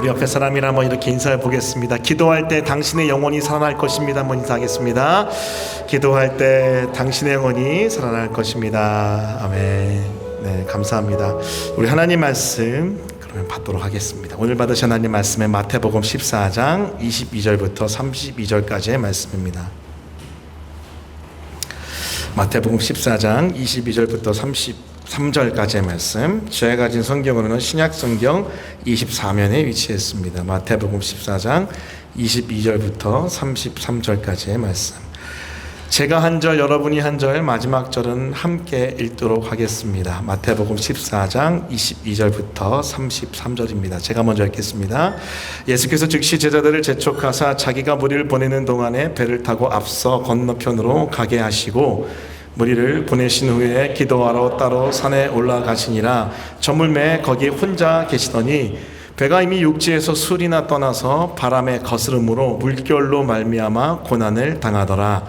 우리 옆에 사람이랑 한번 이렇게 인사해 보겠습니다. 기도할 때 당신의 영혼이 살아날 것입니다. 한번 인사하겠습니다. 기도할 때 당신의 영혼이 살아날 것입니다. 아멘. 네, 감사합니다. 우리 하나님 말씀 그러면 받도록 하겠습니다. 오늘 받으신 하나님 말씀은 마태복음 14장 22절부터 32절까지의 말씀입니다. 마태복음 14장 22절부터 33절까지의 말씀, 제가 가진 성경으로는 신약성경 24면에 위치했습니다. 마태복음 14장 22절부터 33절까지의 말씀, 제가 한 절 여러분이 한 절 마지막 절은 함께 읽도록 하겠습니다. 마태복음 14장 22절부터 33절입니다. 제가 먼저 읽겠습니다. 예수께서 즉시 제자들을 재촉하사 자기가 무리를 보내는 동안에 배를 타고 앞서 건너편으로 가게 하시고 무리를 보내신 후에 기도하러 따로 산에 올라가시니라. 저물매에 거기 혼자 계시더니 배가 이미 육지에서 술이나 떠나서 바람에 거스름으로 물결로 말미암아 고난을 당하더라.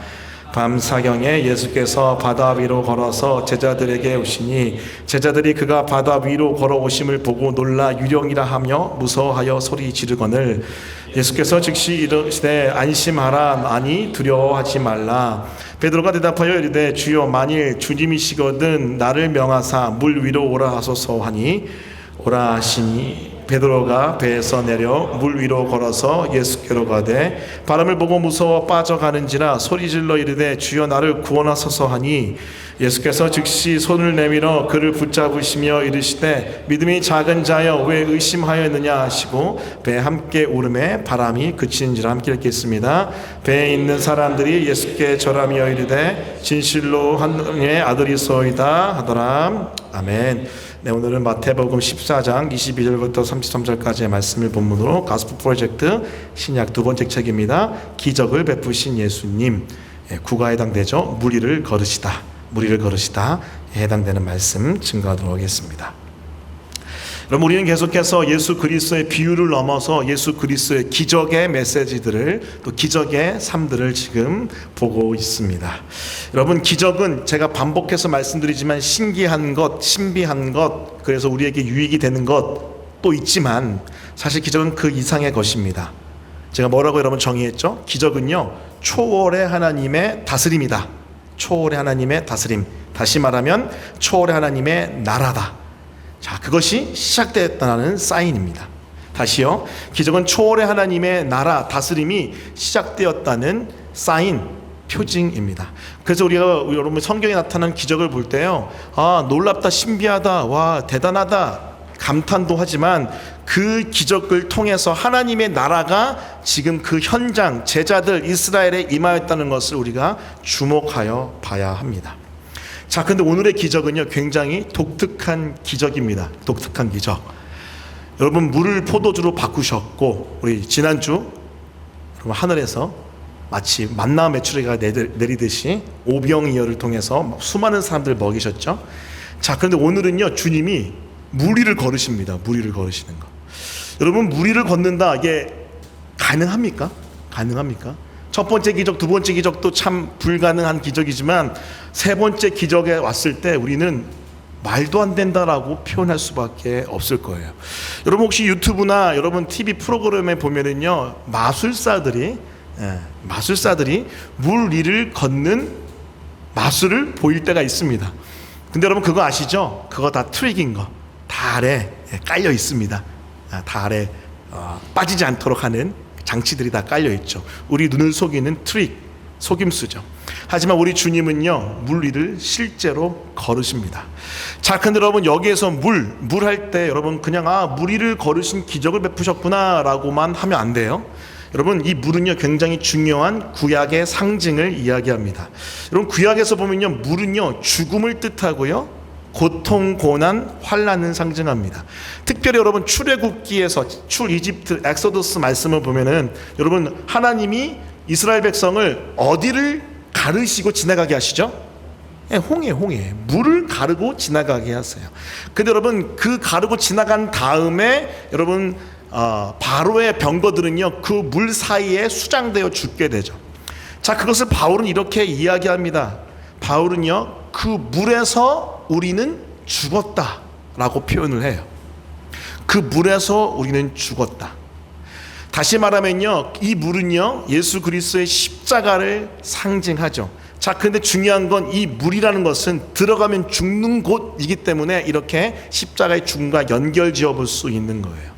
밤사경에 예수께서 바다 위로 걸어서 제자들에게 오시니 제자들이 그가 바다 위로 걸어오심을 보고 놀라 유령이라 하며 무서워하여 소리 지르거늘 예수께서 즉시 이르시되 안심하라, 아니 두려워하지 말라. 베드로가 대답하여 이르되 주여, 만일 주님이시거든 나를 명하사 물 위로 오라 하소서 하니 오라 하시니 베드로가 배에서 내려 물 위로 걸어서 예수께로 가되 바람을 보고 무서워 빠져가는지라 소리질러 이르되 주여 나를 구원하소서 하니 예수께서 즉시 손을 내밀어 그를 붙잡으시며 이르시되 믿음이 작은 자여 왜 의심하였느냐 하시고 배에 함께 오르매 바람이 그치는지라. 함께 읽겠습니다. 배에 있는 사람들이 예수께 절하며 이르되 진실로 하나님의 아들이소이다 하더라. 아멘. 네, 오늘은 마태복음 14장 22절부터 33절까지의 말씀을 본문으로 가스펠 프로젝트 신약 두 번째 책입니다. 기적을 베푸신 예수님, 구가에 해당되죠. 무리를 걸으시다, 무리를 걸으시다 해당되는 말씀 증거하도록 하겠습니다. 그럼 우리는 계속해서 예수 그리스도의 비유를 넘어서 예수 그리스도의 기적의 메시지들을, 또 기적의 삶들을 지금 보고 있습니다. 여러분, 기적은 제가 반복해서 말씀드리지만 신기한 것, 신비한 것, 그래서 우리에게 유익이 되는 것도 있지만 사실 기적은 그 이상의 것입니다. 제가 뭐라고 여러분 정의했죠? 기적은요, 초월의 하나님의 다스림이다. 초월의 하나님의 다스림, 다시 말하면 초월의 하나님의 나라다. 자, 그것이 시작되었다는 사인입니다. 다시요, 기적은 초월의 하나님의 나라, 다스림이 시작되었다는 사인, 표징입니다. 그래서 우리가 여러분 성경에 나타난 기적을 볼 때요, 아, 놀랍다, 신비하다, 와, 대단하다, 감탄도 하지만 그 기적을 통해서 하나님의 나라가 지금 그 현장, 제자들 이스라엘에 임하였다는 것을 우리가 주목하여 봐야 합니다. 자, 근데 오늘의 기적은요, 굉장히 독특한 기적입니다. 독특한 기적. 여러분, 물을 포도주로 바꾸셨고, 우리 지난주 여러분 하늘에서 마치 만나 메추리가 내리듯이 오병이어를 통해서 수많은 사람들을 먹이셨죠. 자, 그런데 오늘은요, 주님이 무리를 걸으십니다. 무리를 걸으시는 거. 여러분, 무리를 걷는다, 이게 가능합니까? 가능합니까? 첫 번째 기적, 두 번째 기적도 참 불가능한 기적이지만 세 번째 기적에 왔을 때 우리는 말도 안 된다라고 표현할 수밖에 없을 거예요. 여러분, 혹시 유튜브나 여러분 TV 프로그램에 보면은요, 마술사들이 물 위를 걷는 마술을 보일 때가 있습니다. 근데 여러분, 그거 아시죠? 그거 다 트릭인 거, 다 아래 깔려 있습니다. 다 아래 빠지지 않도록 하는 장치들이 다 깔려 있죠. 우리 눈을 속이는 트릭, 속임수죠. 하지만 우리 주님은요, 물 위를 실제로 걸으십니다. 자, 근데 여러분, 여기에서 물 할 때 여러분 그냥 물 위를 걸으신 기적을 베푸셨구나 라고만 하면 안 돼요. 여러분, 이 물은요, 굉장히 중요한 구약의 상징을 이야기합니다. 여러분, 구약에서 보면요, 물은요, 죽음을 뜻하고요, 고통, 고난, 환난을 상징합니다. 특별히 여러분, 출애굽기에서 이집트 엑소더스 말씀을 보면은 여러분, 하나님이 이스라엘 백성을 어디를 가르시고 지나가게 하시죠? 홍해 물을 가르고 지나가게 하세요. 근데 여러분, 그 가르고 지나간 다음에 여러분 바로의 병거들은요, 그 물 사이에 수장되어 죽게 되죠. 자, 그것을 바울은 이렇게 이야기합니다. 바울은요, 그 물에서 우리는 죽었다라고 표현을 해요. 그 물에서 우리는 죽었다. 다시 말하면요, 이 물은요 예수 그리스도의 십자가를 상징하죠. 자, 근데 중요한 건 이 물이라는 것은 들어가면 죽는 곳이기 때문에 이렇게 십자가의 죽음과 연결지어 볼 수 있는 거예요.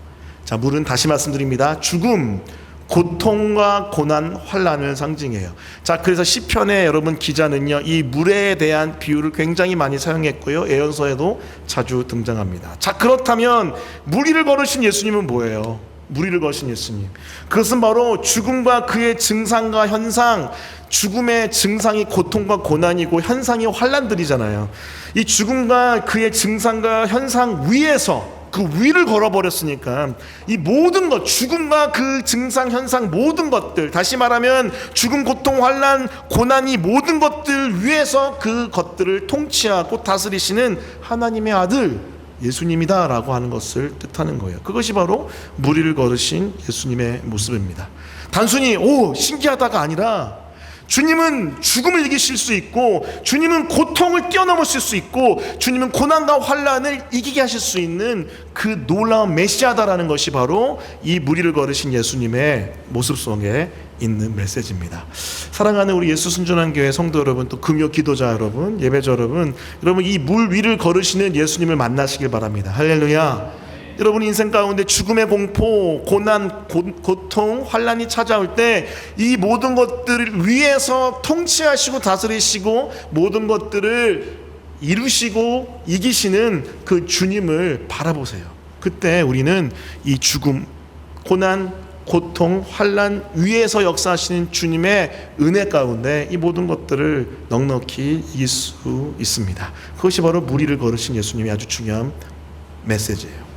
자, 물은 다시 말씀드립니다. 죽음, 고통과 고난, 환난을 상징해요. 자, 그래서 시편에 여러분 기자는요 이 물에 대한 비유를 굉장히 많이 사용했고요, 예언서에도 자주 등장합니다. 자, 그렇다면 물 위를 걸으신 예수님은 뭐예요? 물 위를 걸으신 예수님, 그것은 바로 죽음과 그의 증상과 현상, 죽음의 증상이 고통과 고난이고 현상이 환난들이잖아요. 이 죽음과 그의 증상과 현상 위에서, 그 위를 걸어버렸으니까 이 모든 것, 죽음과 그 증상, 현상 모든 것들, 다시 말하면 죽음, 고통, 환난, 고난이 모든 것들 위에서 그 것들을 통치하고 다스리시는 하나님의 아들 예수님이다 라고 하는 것을 뜻하는 거예요. 그것이 바로 물 위를 걸으신 예수님의 모습입니다. 단순히 오 신기하다가 아니라 주님은 죽음을 이기실 수 있고, 주님은 고통을 뛰어넘으실 수 있고, 주님은 고난과 환난을 이기게 하실 수 있는 그 놀라운 메시아다라는 것이 바로 이 물 위를 걸으신 예수님의 모습 속에 있는 메시지입니다. 사랑하는 우리 예수 순전한 교회 성도 여러분, 또 금요 기도자 여러분, 예배자 여러분, 여러분 이 물 위를 걸으시는 예수님을 만나시길 바랍니다. 할렐루야. 여러분 인생 가운데 죽음의 공포, 고난, 고통, 환난이 찾아올 때 이 모든 것들을 위해서 통치하시고 다스리시고 모든 것들을 이루시고 이기시는 그 주님을 바라보세요. 그때 우리는 이 죽음, 고난, 고통, 환난 위에서 역사하시는 주님의 은혜 가운데 이 모든 것들을 넉넉히 이길 수 있습니다. 그것이 바로 물 위를 걸으신 예수님의 아주 중요한 메시지예요.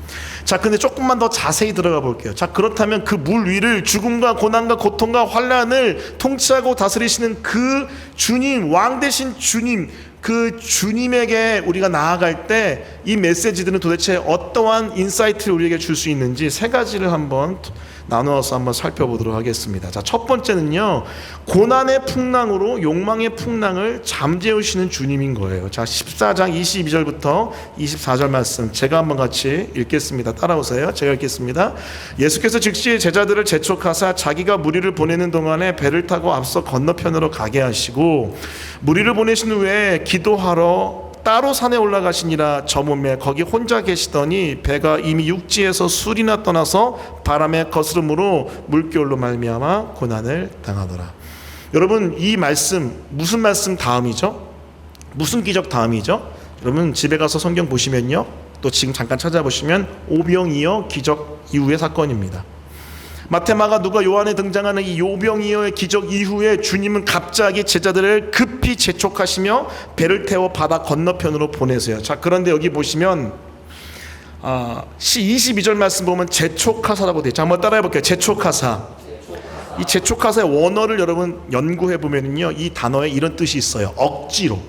자, 근데 조금만 더 자세히 들어가 볼게요. 자, 그렇다면 그 물 위를 죽음과 고난과 고통과 환난을 통치하고 다스리시는 그 주님, 왕 되신 주님, 그 주님에게 우리가 나아갈 때 이 메시지들은 도대체 어떠한 인사이트를 우리에게 줄 수 있는지 세 가지를 한번 나누어서 한번 살펴보도록 하겠습니다. 자, 첫 번째는요, 고난의 풍랑으로 욕망의 풍랑을 잠재우시는 주님인 거예요. 자, 14장 22절부터 24절 말씀 제가 한번 같이 읽겠습니다. 따라오세요. 제가 읽겠습니다. 예수께서 즉시 제자들을 재촉하사 자기가 무리를 보내는 동안에 배를 타고 앞서 건너편으로 가게 하시고, 무리를 보내신 후에 기도하러 따로 산에 올라가시니라. 저 몸에 거기 혼자 계시더니 배가 이미 육지에서 술이나 떠나서 바람의 거스름으로 물결로 말미암아 고난을 당하더라. 여러분 이 말씀 무슨 말씀 다음이죠? 무슨 기적 다음이죠? 여러분 집에 가서 성경 보시면요, 또 지금 잠깐 찾아보시면 오병이어 기적 이후의 사건입니다. 마태, 마가, 누가, 요한에 등장하는 이 오병이어의 기적 이후에 주님은 갑자기 제자들을 급히 재촉하시며 배를 태워 바다 건너편으로 보내세요. 자, 그런데 여기 보시면 22절 말씀 보면 재촉하사라고 되어 있죠. 한번 따라해 볼게요. 재촉하사. 이 재촉하사의 원어를 여러분 연구해 보면요, 이 단어에 이런 뜻이 있어요. 억지로.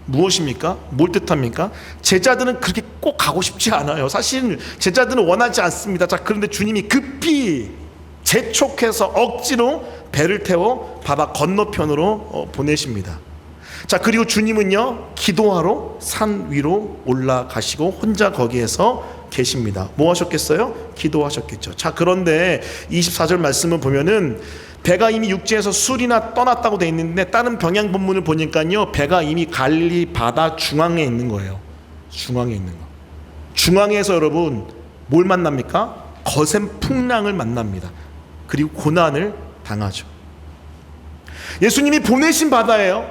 무엇입니까? 뭘 뜻합니까? 제자들은 그렇게 꼭 가고 싶지 않아요. 사실 제자들은 원하지 않습니다. 자, 그런데 주님이 급히 재촉해서 억지로 배를 태워 바다 건너편으로 보내십니다. 자, 그리고 주님은요 기도하러 산 위로 올라가시고 혼자 거기에서 계십니다. 뭐 하셨겠어요? 기도하셨겠죠. 자, 그런데 24절 말씀을 보면은 배가 이미 육지에서 술이나 떠났다고 돼 있는데, 다른 병양 본문을 보니까요 배가 이미 갈릴리 바다 중앙에 있는 거예요. 중앙에 있는 거. 중앙에서 여러분 뭘 만납니까? 거센 풍랑을 만납니다. 그리고 고난을 당하죠. 예수님이 보내신 바다예요.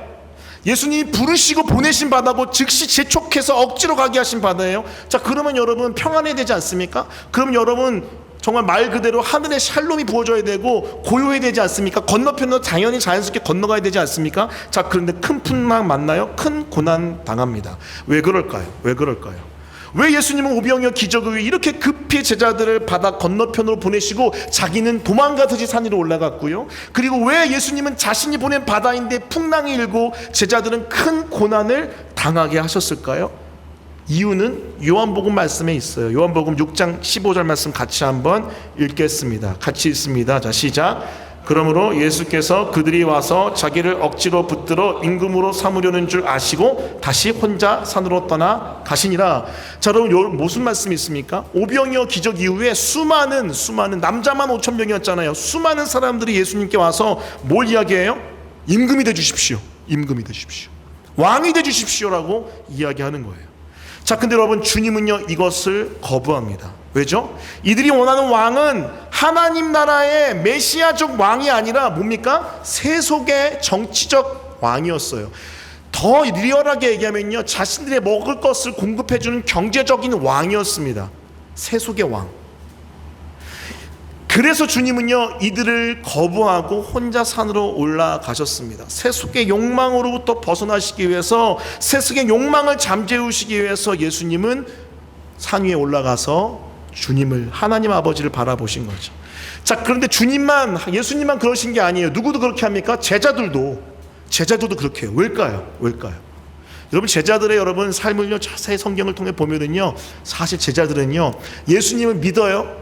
예수님이 부르시고 보내신 바다고 즉시 재촉해서 억지로 가게 하신 바다예요. 자, 그러면 여러분 평안해야 되지 않습니까? 그럼 여러분 정말 말 그대로 하늘의 샬롬이 부어져야 되고 고요해야 되지 않습니까? 건너편으로 당연히 자연스럽게 건너가야 되지 않습니까? 자, 그런데 큰 풍랑 만나요? 큰 고난 당합니다. 왜 그럴까요? 왜 예수님은 오병이어 기적을 위해 이렇게 급히 제자들을 바다 건너편으로 보내시고 자기는 도망가듯이 산 위로 올라갔고요, 그리고 왜 예수님은 자신이 보낸 바다인데 풍랑이 일고 제자들은 큰 고난을 당하게 하셨을까요? 이유는 요한복음 말씀에 있어요. 요한복음 6장 15절 말씀 같이 한번 읽겠습니다. 같이 읽습니다. 자, 시작. 그러므로 예수께서 그들이 와서 자기를 억지로 붙들어 임금으로 삼으려는 줄 아시고 다시 혼자 산으로 떠나 가시니라. 자, 여러분 무슨 말씀이 있습니까? 오병이어 기적 이후에 수많은 남자만 5천 명이었잖아요. 수많은 사람들이 예수님께 와서 뭘 이야기해요? 임금이 돼 주십시오. 임금이 돼 주십시오. 왕이 돼 주십시오라고 이야기하는 거예요. 자, 근데 여러분 주님은요 이것을 거부합니다. 왜죠? 이들이 원하는 왕은 하나님 나라의 메시아적 왕이 아니라 뭡니까? 세속의 정치적 왕이었어요. 더 리얼하게 얘기하면요, 자신들의 먹을 것을 공급해주는 경제적인 왕이었습니다. 세속의 왕. 그래서 주님은요 이들을 거부하고 혼자 산으로 올라가셨습니다. 세속의 욕망으로부터 벗어나시기 위해서, 세속의 욕망을 잠재우시기 위해서 예수님은 산 위에 올라가서 주님을, 하나님 아버지를 바라보신 거죠. 자, 그런데 예수님만 그러신 게 아니에요. 누구도 그렇게 합니까? 제자들도 그렇게 해요. 왜일까요? 여러분 제자들의 삶을요 자세히 성경을 통해 보면은요, 사실 제자들은요 예수님을 믿어요.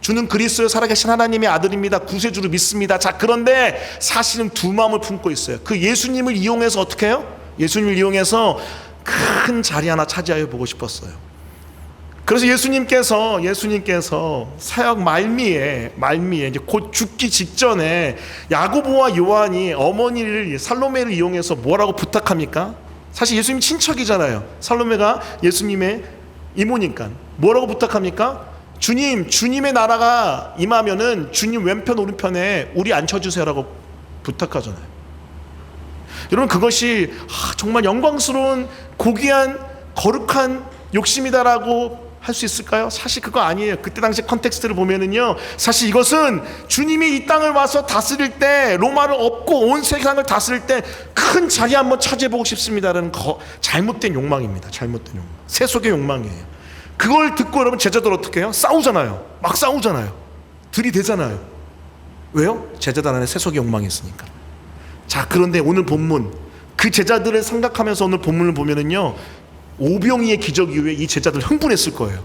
주는 그리스도의 살아계신 하나님의 아들입니다. 구세주를 믿습니다. 자, 그런데 사실은 두 마음을 품고 있어요. 그 예수님을 이용해서 어떻게 해요? 예수님을 이용해서 큰 자리 하나 차지하여 보고 싶었어요. 그래서 예수님께서 사역 말미에 이제 곧 죽기 직전에 야고보와 요한이 어머니를, 살로메를 이용해서 뭐라고 부탁합니까? 사실 예수님 친척이잖아요. 살로메가 예수님의 이모니까. 뭐라고 부탁합니까? 주님의 나라가 임하면은 주님 왼편 오른편에 우리 앉혀주세요라고 부탁하잖아요. 여러분 그것이 정말 영광스러운 고귀한 거룩한 욕심이다라고 할 수 있을까요? 사실 그거 아니에요. 그때 당시 컨텍스트를 보면은요, 사실 이것은 주님이 이 땅을 와서 다스릴 때, 로마를 엎고 온 세상을 다스릴 때 큰 자리 한번 차지해보고 싶습니다라는 잘못된 욕망입니다. 잘못된 욕망, 세속의 욕망이에요. 그걸 듣고 여러분 제자들 어떻게 해요? 싸우잖아요. 막 싸우잖아요. 들이대잖아요. 왜요? 제자들 안에 세속의 욕망이 있으니까. 자, 그런데 오늘 본문, 그 제자들을 생각하면서 오늘 본문을 보면은요, 오병이의 기적 이후에 이 제자들 흥분했을 거예요.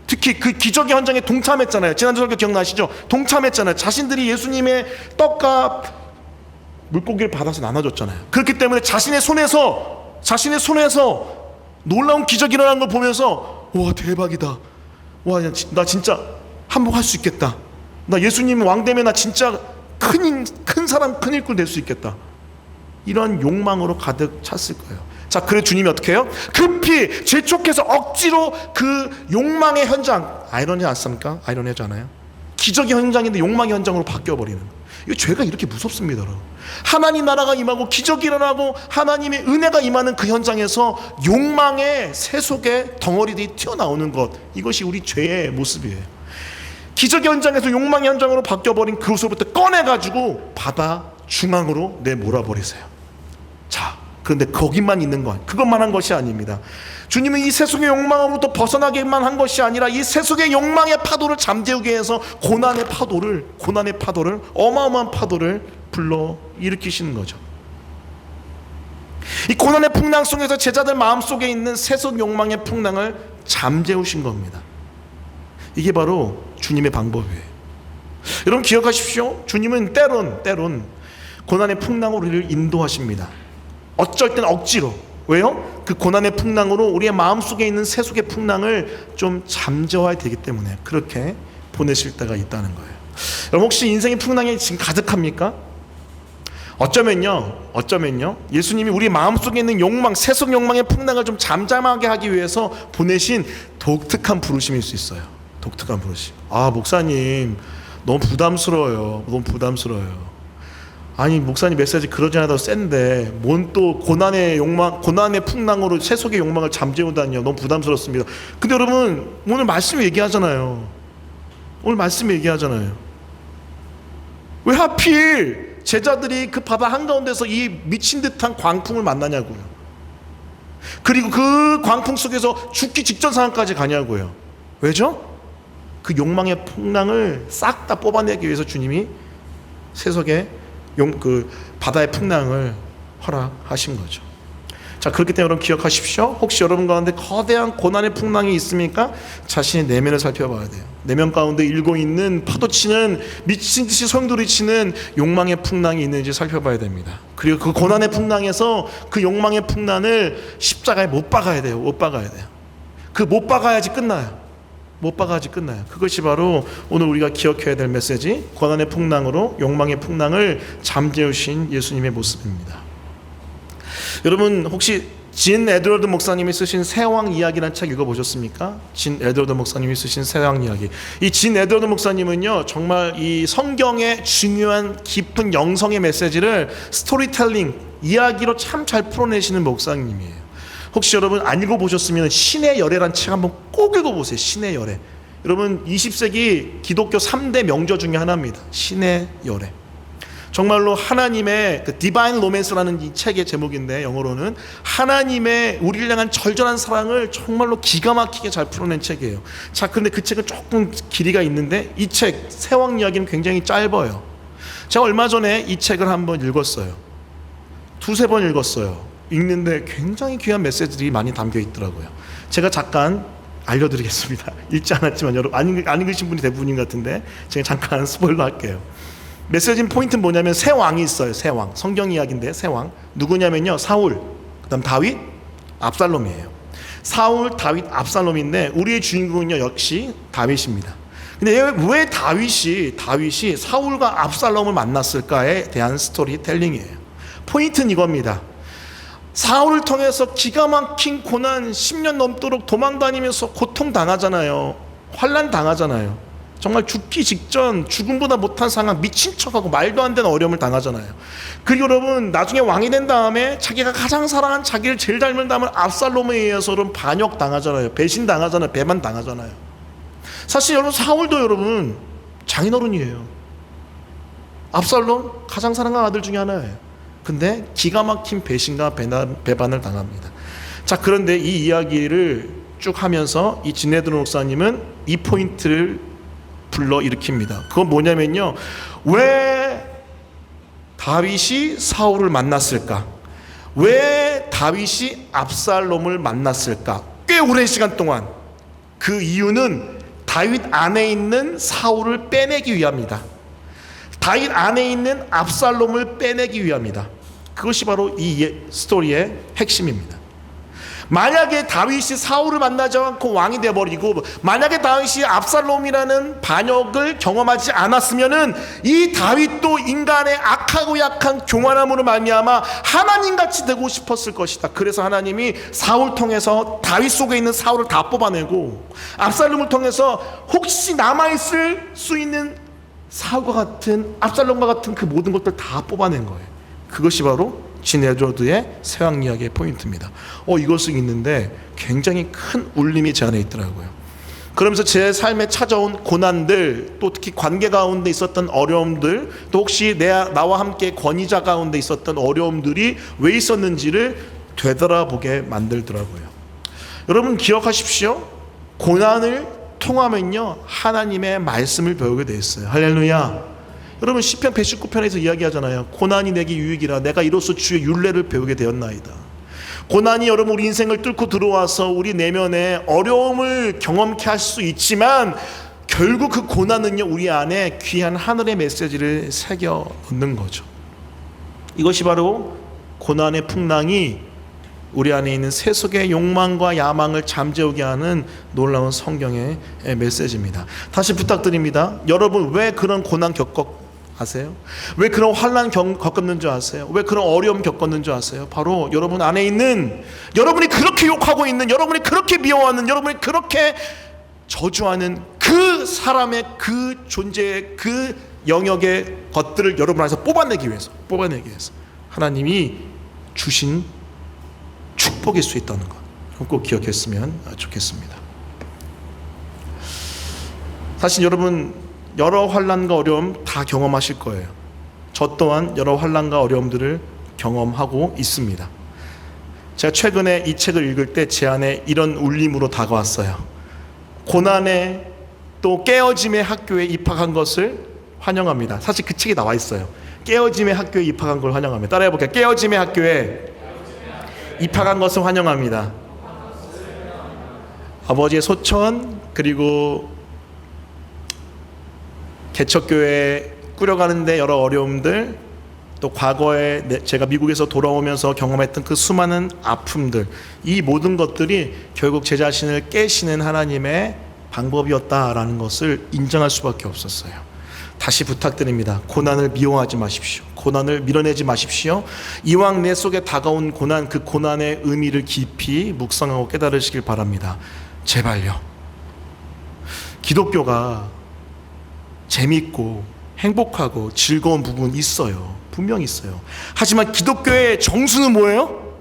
특히 그 기적의 현장에 동참했잖아요. 지난주 설교 기억나시죠? 동참했잖아요. 자신들이 예수님의 떡과 물고기를 받아서 나눠줬잖아요. 그렇기 때문에 자신의 손에서 놀라운 기적이 일어나는 걸 보면서, 와 대박이다, 와 나 진짜 한몫할 수 있겠다, 나 예수님 왕 되면 나 진짜 큰 사람, 큰 일꾼 될 수 있겠다, 이런 욕망으로 가득 찼을 거예요. 자, 그래 주님이 어떻게 해요? 급히 재촉해서 억지로 그 욕망의 현장, 아이러니 않습니까? 아이러니하지 않아요? 기적의 현장인데 욕망의 현장으로 바뀌어버리는, 이 죄가 이렇게 무섭습니다. 하나님 나라가 임하고 기적이 일어나고 하나님의 은혜가 임하는 그 현장에서 욕망의 세속의 덩어리들이 튀어나오는 것, 이것이 우리 죄의 모습이에요. 기적의 현장에서 욕망의 현장으로 바뀌어버린 그것으로부터 꺼내가지고 바다 중앙으로 내몰아버리세요. 자, 그런데 거기만 있는 것, 그것만 한 것이 아닙니다. 주님은 이 세속의 욕망으로부터 벗어나게만 한 것이 아니라 이 세속의 욕망의 파도를 잠재우기 위해서 고난의 파도를 어마어마한 파도를 불러 일으키시는 거죠. 이 고난의 풍랑 속에서 제자들 마음속에 있는 세속 욕망의 풍랑을 잠재우신 겁니다. 이게 바로 주님의 방법이에요. 여러분 기억하십시오. 주님은 때론 고난의 풍랑으로 우리를 인도하십니다. 어쩔 땐 억지로. 왜요? 그 고난의 풍랑으로 우리의 마음속에 있는 세속의 풍랑을 좀 잠재워야 되기 때문에 그렇게 보내실 때가 있다는 거예요. 여러분 혹시 인생의 풍랑이 지금 가득합니까? 어쩌면요 예수님이 우리 마음속에 있는 욕망, 세속 욕망의 풍랑을 좀 잠잠하게 하기 위해서 보내신 독특한 부르심일 수 있어요. 독특한 부르심. 아 목사님 너무 부담스러워요. 아니 목사님 메시지 그러지 않아도 센데 뭔 또 고난의 욕망, 고난의 풍랑으로 세속의 욕망을 잠재우다니요. 너무 부담스럽습니다. 근데 여러분 오늘 말씀이 얘기하잖아요. 왜 하필 제자들이 그 바다 한가운데서 이 미친 듯한 광풍을 만나냐고요. 그리고 그 광풍 속에서 죽기 직전 상황까지 가냐고요. 왜죠? 그 욕망의 풍랑을 싹 다 뽑아내기 위해서 주님이 세속의 그 바다의 풍랑을 허락하신 거죠. 자, 그렇기 때문에 여러분 기억하십시오. 혹시 여러분 가운데 거대한 고난의 풍랑이 있습니까? 자신의 내면을 살펴봐야 돼요. 내면 가운데 일고 있는 파도치는 미친 듯이 소용돌이치는 욕망의 풍랑이 있는지 살펴봐야 됩니다. 그리고 그 고난의 풍랑에서 그 욕망의 풍랑을 십자가에 못 박아야 돼요. 못 박아야 돼요. 그 못 박아야지 끝나요. 못 박아야지 끝나요. 그것이 바로 오늘 우리가 기억해야 될 메시지, 고난의 풍랑으로 욕망의 풍랑을 잠재우신 예수님의 모습입니다. 여러분 혹시 진 에드워드 목사님이 쓰신 새왕 이야기라는 책 읽어보셨습니까? 진 에드워드 목사님이 쓰신 새왕 이야기. 이 진 에드워드 목사님은요 정말 이 성경의 중요한 깊은 영성의 메시지를 스토리텔링, 이야기로 참 잘 풀어내시는 목사님이에요. 혹시 여러분 안 읽어보셨으면 신의 열애라는 책 한번 꼭 읽어보세요. 신의 열애. 여러분 20세기 기독교 3대 명저 중에 하나입니다. 신의 열애. 정말로 하나님의 그 디바인 로맨스라는 이 책의 제목인데, 영어로는 하나님의 우리를 향한 절절한 사랑을 정말로 기가 막히게 잘 풀어낸 책이에요. 자, 근데 그 책은 조금 길이가 있는데 이 책 새왕 이야기는 굉장히 짧아요. 제가 얼마 전에 이 책을 한번 읽었어요. 두세 번 읽었어요. 읽는데 굉장히 귀한 메시지들이 많이 담겨 있더라고요. 제가 잠깐 알려드리겠습니다. 읽지 않았지만 여러분 안 읽으신 분이 대부분인 것 같은데 제가 잠깐 스포일러 할게요. 메시지 포인트는 뭐냐면 세 왕이 있어요. 세 왕. 성경 이야기인데 세 왕. 누구냐면요. 사울, 그다음 다윗, 압살롬이에요. 사울, 다윗, 압살롬인데 우리의 주인공은요 역시 다윗입니다. 근데 왜 다윗이 사울과 압살롬을 만났을까에 대한 스토리텔링이에요. 포인트는 이겁니다. 사울을 통해서 기가 막힌 고난 10년 넘도록 도망다니면서 고통당하잖아요. 환난 당하잖아요. 정말 죽기 직전 죽음보다 못한 상황, 미친 척하고 말도 안 되는 어려움을 당하잖아요. 그리고 여러분 나중에 왕이 된 다음에 자기가 가장 사랑한, 자기를 제일 닮은 다음에 압살롬에 의해서 여러분 반역 당하잖아요. 배신 당하잖아요. 배만 당하잖아요. 사실 여러분 사울도 여러분 장인어른이에요. 압살롬 가장 사랑하는 아들 중에 하나예요. 근데 기가 막힌 배신과 배반을 당합니다. 자, 그런데 이 이야기를 쭉 하면서 이 진 에드워드 목사님은 이 포인트를 불러일으킵니다. 그건 뭐냐면요, 왜 다윗이 사울을 만났을까? 왜 다윗이 압살롬을 만났을까? 꽤 오랜 시간 동안. 그 이유는 다윗 안에 있는 사울을 빼내기 위함이다. 다윗 안에 있는 압살롬을 빼내기 위함이다. 그것이 바로 이 스토리의 핵심입니다. 만약에 다윗이 사울을 만나지 않고 왕이 되어버리고, 만약에 다윗이 압살롬이라는 반역을 경험하지 않았으면은 이 다윗도 인간의 악하고 약한 교만함으로 말미암아 하나님같이 되고 싶었을 것이다. 그래서 하나님이 사울 통해서 다윗 속에 있는 사울을 다 뽑아내고, 압살롬을 통해서 혹시 남아있을 수 있는 사울과 같은, 압살롬과 같은 그 모든 것들 다 뽑아낸 거예요. 그것이 바로 진 에드워드의 새왕 이야기의 포인트입니다. 이것을 읽는데 굉장히 큰 울림이 제 안에 있더라고요. 그러면서 제 삶에 찾아온 고난들, 또 특히 관계 가운데 있었던 어려움들, 또 혹시 나와 함께 권위자 가운데 있었던 어려움들이 왜 있었는지를 되돌아보게 만들더라고요. 여러분 기억하십시오. 고난을 통하면요 하나님의 말씀을 배우게 돼 있어요. 할렐루야. 여러분 시편 119편에서 이야기하잖아요. 고난이 내게 유익이라 내가 이로써 주의 율례를 배우게 되었나이다. 고난이 여러분 우리 인생을 뚫고 들어와서 우리 내면에 어려움을 경험케 할 수 있지만 결국 그 고난은요 우리 안에 귀한 하늘의 메시지를 새겨 넣는 거죠. 이것이 바로 고난의 풍랑이 우리 안에 있는 세속의 욕망과 야망을 잠재우게 하는 놀라운 성경의 메시지입니다. 다시 부탁드립니다. 여러분 왜 그런 고난 아세요? 왜 그런 환난 겪었는 줄 아세요? 왜 그런 어려움 겪었는 줄 아세요? 바로 여러분 안에 있는, 여러분이 그렇게 욕하고 있는, 여러분이 그렇게 미워하는, 여러분이 그렇게 저주하는 그 사람의 그 존재의 그 영역의 것들을 여러분 안에서 뽑아내기 위해서 하나님이 주신 축복일 수 있다는 것, 꼭 기억했으면 좋겠습니다. 사실 여러분 여러 환난과 어려움 다 경험하실 거예요. 저 또한 여러 환난과 어려움들을 경험하고 있습니다. 제가 최근에 이 책을 읽을 때 제 안에 이런 울림으로 다가왔어요. 고난의 또 깨어짐의 학교에 입학한 것을 환영합니다. 사실 그 책에 나와 있어요. 깨어짐의 학교에 입학한 걸 환영합니다. 따라해볼게요. 깨어짐의 학교에 입학한 것을 환영합니다. 아버지의 소천, 그리고 개척교회 꾸려가는데 여러 어려움들, 또 과거에 제가 미국에서 돌아오면서 경험했던 그 수많은 아픔들, 이 모든 것들이 결국 제 자신을 깨시는 하나님의 방법이었다라는 것을 인정할 수밖에 없었어요. 다시 부탁드립니다. 고난을 미워하지 마십시오. 고난을 밀어내지 마십시오. 이왕 내 속에 다가온 고난, 그 고난의 의미를 깊이 묵상하고 깨달으시길 바랍니다. 제발요. 기독교가 재밌고 행복하고 즐거운 부분 있어요. 분명히 있어요. 하지만 기독교의 정수는 뭐예요?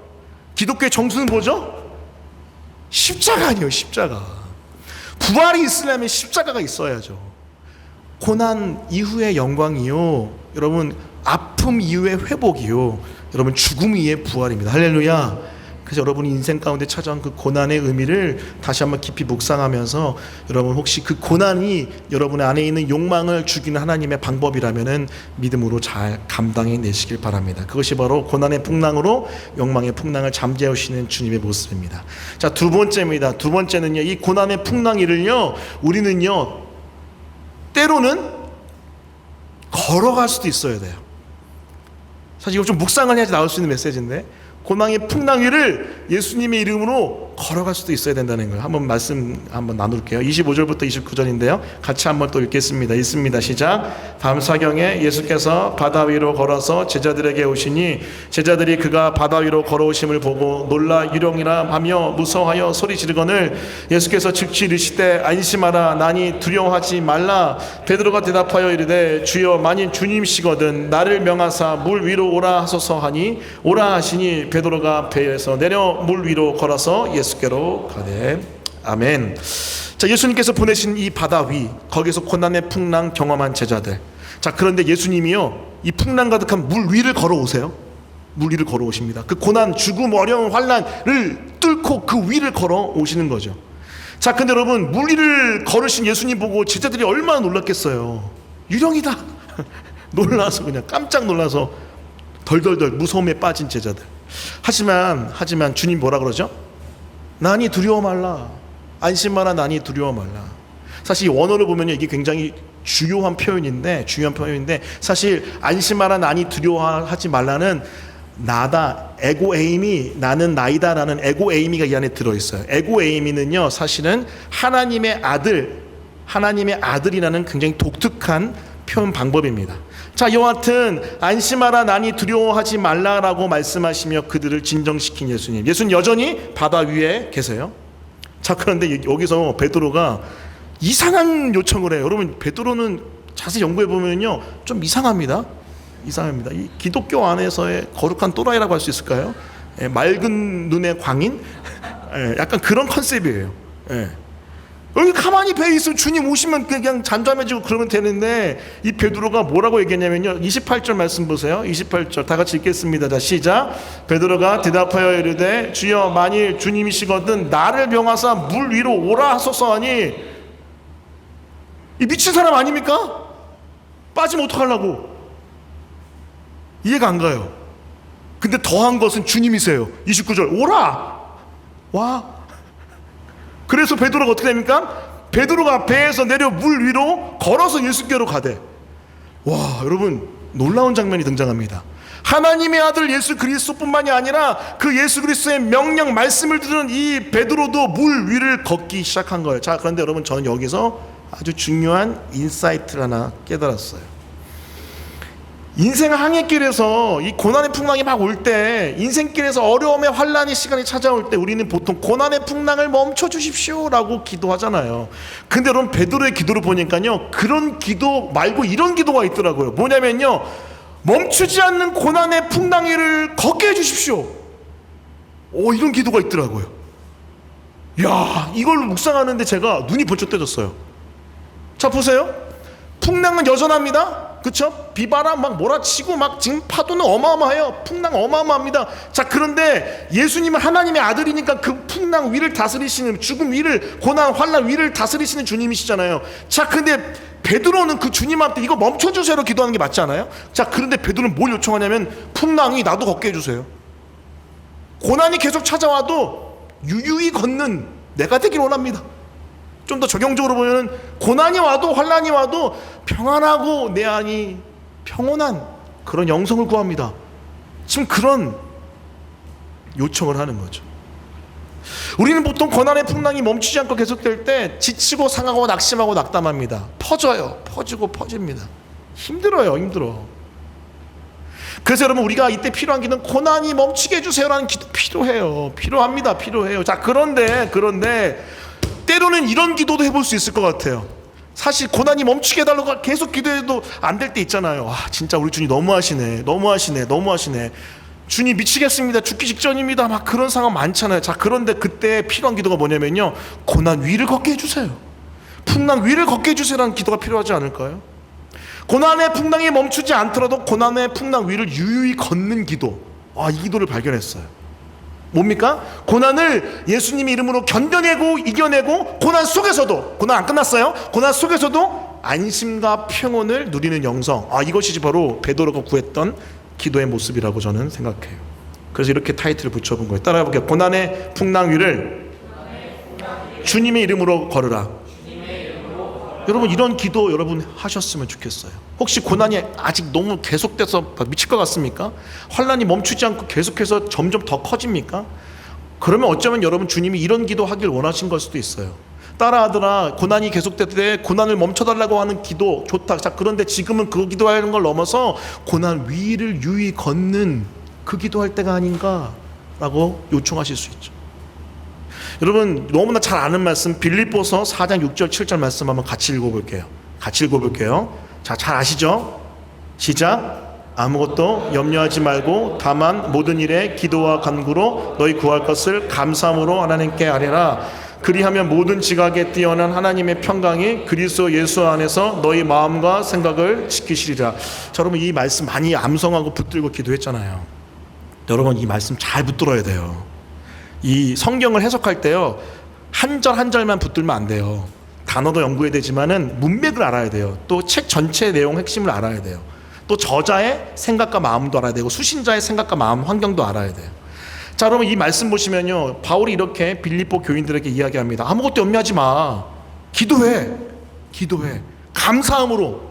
기독교의 정수는 뭐죠? 십자가 아니에요. 십자가. 부활이 있으려면 십자가가 있어야죠. 고난 이후의 영광이요, 여러분, 아픔 이후의 회복이요, 여러분, 죽음 이후의 부활입니다. 할렐루야. 그래서 여러분이 인생 가운데 찾아온 그 고난의 의미를 다시 한번 깊이 묵상하면서, 여러분 혹시 그 고난이 여러분의 안에 있는 욕망을 죽이는 하나님의 방법이라면은 믿음으로 잘 감당해 내시길 바랍니다. 그것이 바로 고난의 풍랑으로 욕망의 풍랑을 잠재우시는 주님의 모습입니다. 자, 두 번째입니다. 두 번째는요, 이 고난의 풍랑이를요, 우리는요 때로는 걸어갈 수도 있어야 돼요. 사실 이거 좀 묵상을 해야지 나올 수 있는 메시지인데, 고난의 풍랑 위를 예수님의 이름으로 걸어갈 수도 있어야 된다는 걸 한번 말씀 한번 나눌게요. 25절부터 29절인데요. 같이 한번 또 읽겠습니다. 읽습니다. 시작. 밤사경에 예수께서 바다 위로 걸어서 제자들에게 오시니 제자들이 그가 바다 위로 걸어오심을 보고 놀라 유령이라 하며 무서워하여 소리 지르거늘 예수께서 즉시 이르시되 안심하라 나니 두려워하지 말라. 베드로가 대답하여 이르되 주여 만일 주님이시거든 나를 명하사 물 위로 오라 하소서 하니 오라 하시니 베드로가 배에서 내려 물 위로 걸어서 예수께로 가되. 아멘. 자, 예수님께서 보내신 이 바다 위, 거기서 고난의 풍랑 경험한 제자들. 자, 그런데 예수님이요 이 풍랑 가득한 물 위를 걸어오세요. 물 위를 걸어오십니다. 그 고난, 죽음, 어려움, 환난을 뚫고 그 위를 걸어오시는 거죠. 자, 근데 여러분, 물 위를 걸으신 예수님 보고 제자들이 얼마나 놀랐겠어요. 유령이다. 놀라서 그냥 깜짝 놀라서 덜덜덜 무서움에 빠진 제자들. 하지만 주님 뭐라 그러죠? 나니 두려워 말라. 안심하라 나니 두려워 말라. 사실 이 원어를 보면 이게 굉장히 중요한 표현인데 사실 안심하라 나니 두려워하지 말라는 나다, 에고에이미, 나는 나이다 라는 에고에이미가 이 안에 들어있어요. 에고에이미는요 사실은 하나님의 아들이라는 굉장히 독특한 표현 방법입니다. 자, 여하튼 안심하라 나니 두려워하지 말라라고 말씀하시며 그들을 진정시킨 예수님. 예수는 여전히 바다 위에 계세요. 자, 그런데 여기서 베드로가 이상한 요청을 해요. 여러분, 베드로는 자세히 연구해 보면요 좀 이상합니다. 이 기독교 안에서의 거룩한 또라이라고 할 수 있을까요? 맑은 눈의 광인? 약간 그런 컨셉이에요. 여기 가만히 배에 있으면 주님 오시면 그냥 잠잠해지고 그러면 되는데, 이 베드로가 뭐라고 얘기했냐면요, 28절 말씀 보세요. 28절 다 같이 읽겠습니다. 자, 시작. 베드로가 대답하여 이르되 주여 만일 주님이시거든 나를 명하사 물 위로 오라 하소서 하니. 이 미친 사람 아닙니까? 빠지면 어떡하려고? 이해가 안 가요. 근데 더한 것은 주님이세요. 29절 오라 와. 그래서 베드로가 어떻게 됩니까? 베드로가 배에서 내려 물 위로 걸어서 예수께로 가되. 와, 여러분 놀라운 장면이 등장합니다. 하나님의 아들 예수 그리스도뿐만이 아니라 그 예수 그리스도의 명령 말씀을 들은 이 베드로도 물 위를 걷기 시작한 거예요. 자, 그런데 여러분 저는 여기서 아주 중요한 인사이트를 하나 깨달았어요. 인생 항해길에서 이 고난의 풍랑이 막 올 때, 인생길에서 어려움의 환난의 시간이 찾아올 때 우리는 보통 고난의 풍랑을 멈춰 주십시오 라고 기도하잖아요. 근데 여러분 베드로의 기도를 보니까요 그런 기도 말고 이런 기도가 있더라고요. 뭐냐면요, 멈추지 않는 고난의 풍랑 위를 걷게 해주십시오. 이런 기도가 있더라고요. 야, 이걸 묵상하는데 제가 눈이 번쩍 떠졌어요. 자, 보세요. 풍랑은 여전합니다. 그렇죠? 비바람 막 몰아치고 막 지금 파도는 어마어마해요. 풍랑 어마어마합니다. 자, 그런데 예수님은 하나님의 아들이니까 그 풍랑 위를 다스리시는, 죽음 위를, 고난 환난 위를 다스리시는 주님이시잖아요. 자, 근데 베드로는 그 주님 앞에 이거 멈춰주세요로 기도하는 게 맞지 않아요? 자, 그런데 베드로는 뭘 요청하냐면 풍랑이 나도 걷게 해주세요. 고난이 계속 찾아와도 유유히 걷는 내가 되길 원합니다. 좀 더 적용적으로 보면 고난이 와도 환난이 와도 평안하고 내 안이 평온한 그런 영성을 구합니다. 지금 그런 요청을 하는 거죠. 우리는 보통 고난의 풍랑이 멈추지 않고 계속될 때 지치고 상하고 낙심하고 낙담합니다. 퍼져요. 퍼지고 퍼집니다. 힘들어. 그래서 여러분, 우리가 이때 필요한 기도는 고난이 멈추게 해주세요라는 기도 필요해요. 필요해요. 자, 그런데 때로는 이런 기도도 해볼 수 있을 것 같아요. 사실 고난이 멈추게 해달라고 계속 기도해도 안 될 때 있잖아요. 진짜 우리 주님 너무하시네. 주님 미치겠습니다. 죽기 직전입니다. 막 그런 상황 많잖아요. 자, 그런데 그때 필요한 기도가 뭐냐면요, 고난 위를 걷게 해주세요. 풍랑 위를 걷게 해주세요라는 기도가 필요하지 않을까요? 고난의 풍랑이 멈추지 않더라도 고난의 풍랑 위를 유유히 걷는 기도. 이 기도를 발견했어요. 뭡니까? 고난을 예수님의 이름으로 견뎌내고 이겨내고 고난 안 끝났어요. 고난 속에서도 안심과 평온을 누리는 영성. 이것이 바로 베드로가 구했던 기도의 모습이라고 저는 생각해요. 그래서 이렇게 타이틀을 붙여본 거예요. 따라해 볼게요. 고난의 풍랑 위를 주님의 이름으로 걸으라. 여러분, 이런 기도 여러분 하셨으면 좋겠어요. 혹시 고난이 아직 너무 계속돼서 미칠 것 같습니까? 환난이 멈추지 않고 계속해서 점점 더 커집니까? 그러면 어쩌면 여러분, 주님이 이런 기도 하길 원하신 걸 수도 있어요. 따라하더라, 고난이 계속될 때 고난을 멈춰달라고 하는 기도 좋다. 자, 그런데 지금은 그 기도하는 걸 넘어서 고난 위를 유유히 걷는 그 기도할 때가 아닌가라고 요청하실 수 있죠. 여러분, 너무나 잘 아는 말씀 빌립보서 4장 6절 7절 말씀 한번 같이 읽어볼게요. 자, 잘 아시죠? 시작. 아무것도 염려하지 말고 다만 모든 일에 기도와 간구로 너희 구할 것을 감사함으로 하나님께 아뢰라. 그리하면 모든 지각에 뛰어난 하나님의 평강이 그리스도 예수 안에서 너희 마음과 생각을 지키시리라. 자, 여러분, 이 말씀 많이 암송하고 붙들고 기도했잖아요. 여러분, 이 말씀 잘 붙들어야 돼요. 이 성경을 해석할 때요, 한 절 한 절만 붙들면 안 돼요. 단어도 연구해야 되지만은 문맥을 알아야 돼요. 또 책 전체 내용 핵심을 알아야 돼요. 또 저자의 생각과 마음도 알아야 되고 수신자의 생각과 마음 환경도 알아야 돼요. 자, 여러분, 이 말씀 보시면요, 바울이 이렇게 빌립보 교인들에게 이야기합니다. 아무것도 염려하지 마. 기도해. 감사함으로,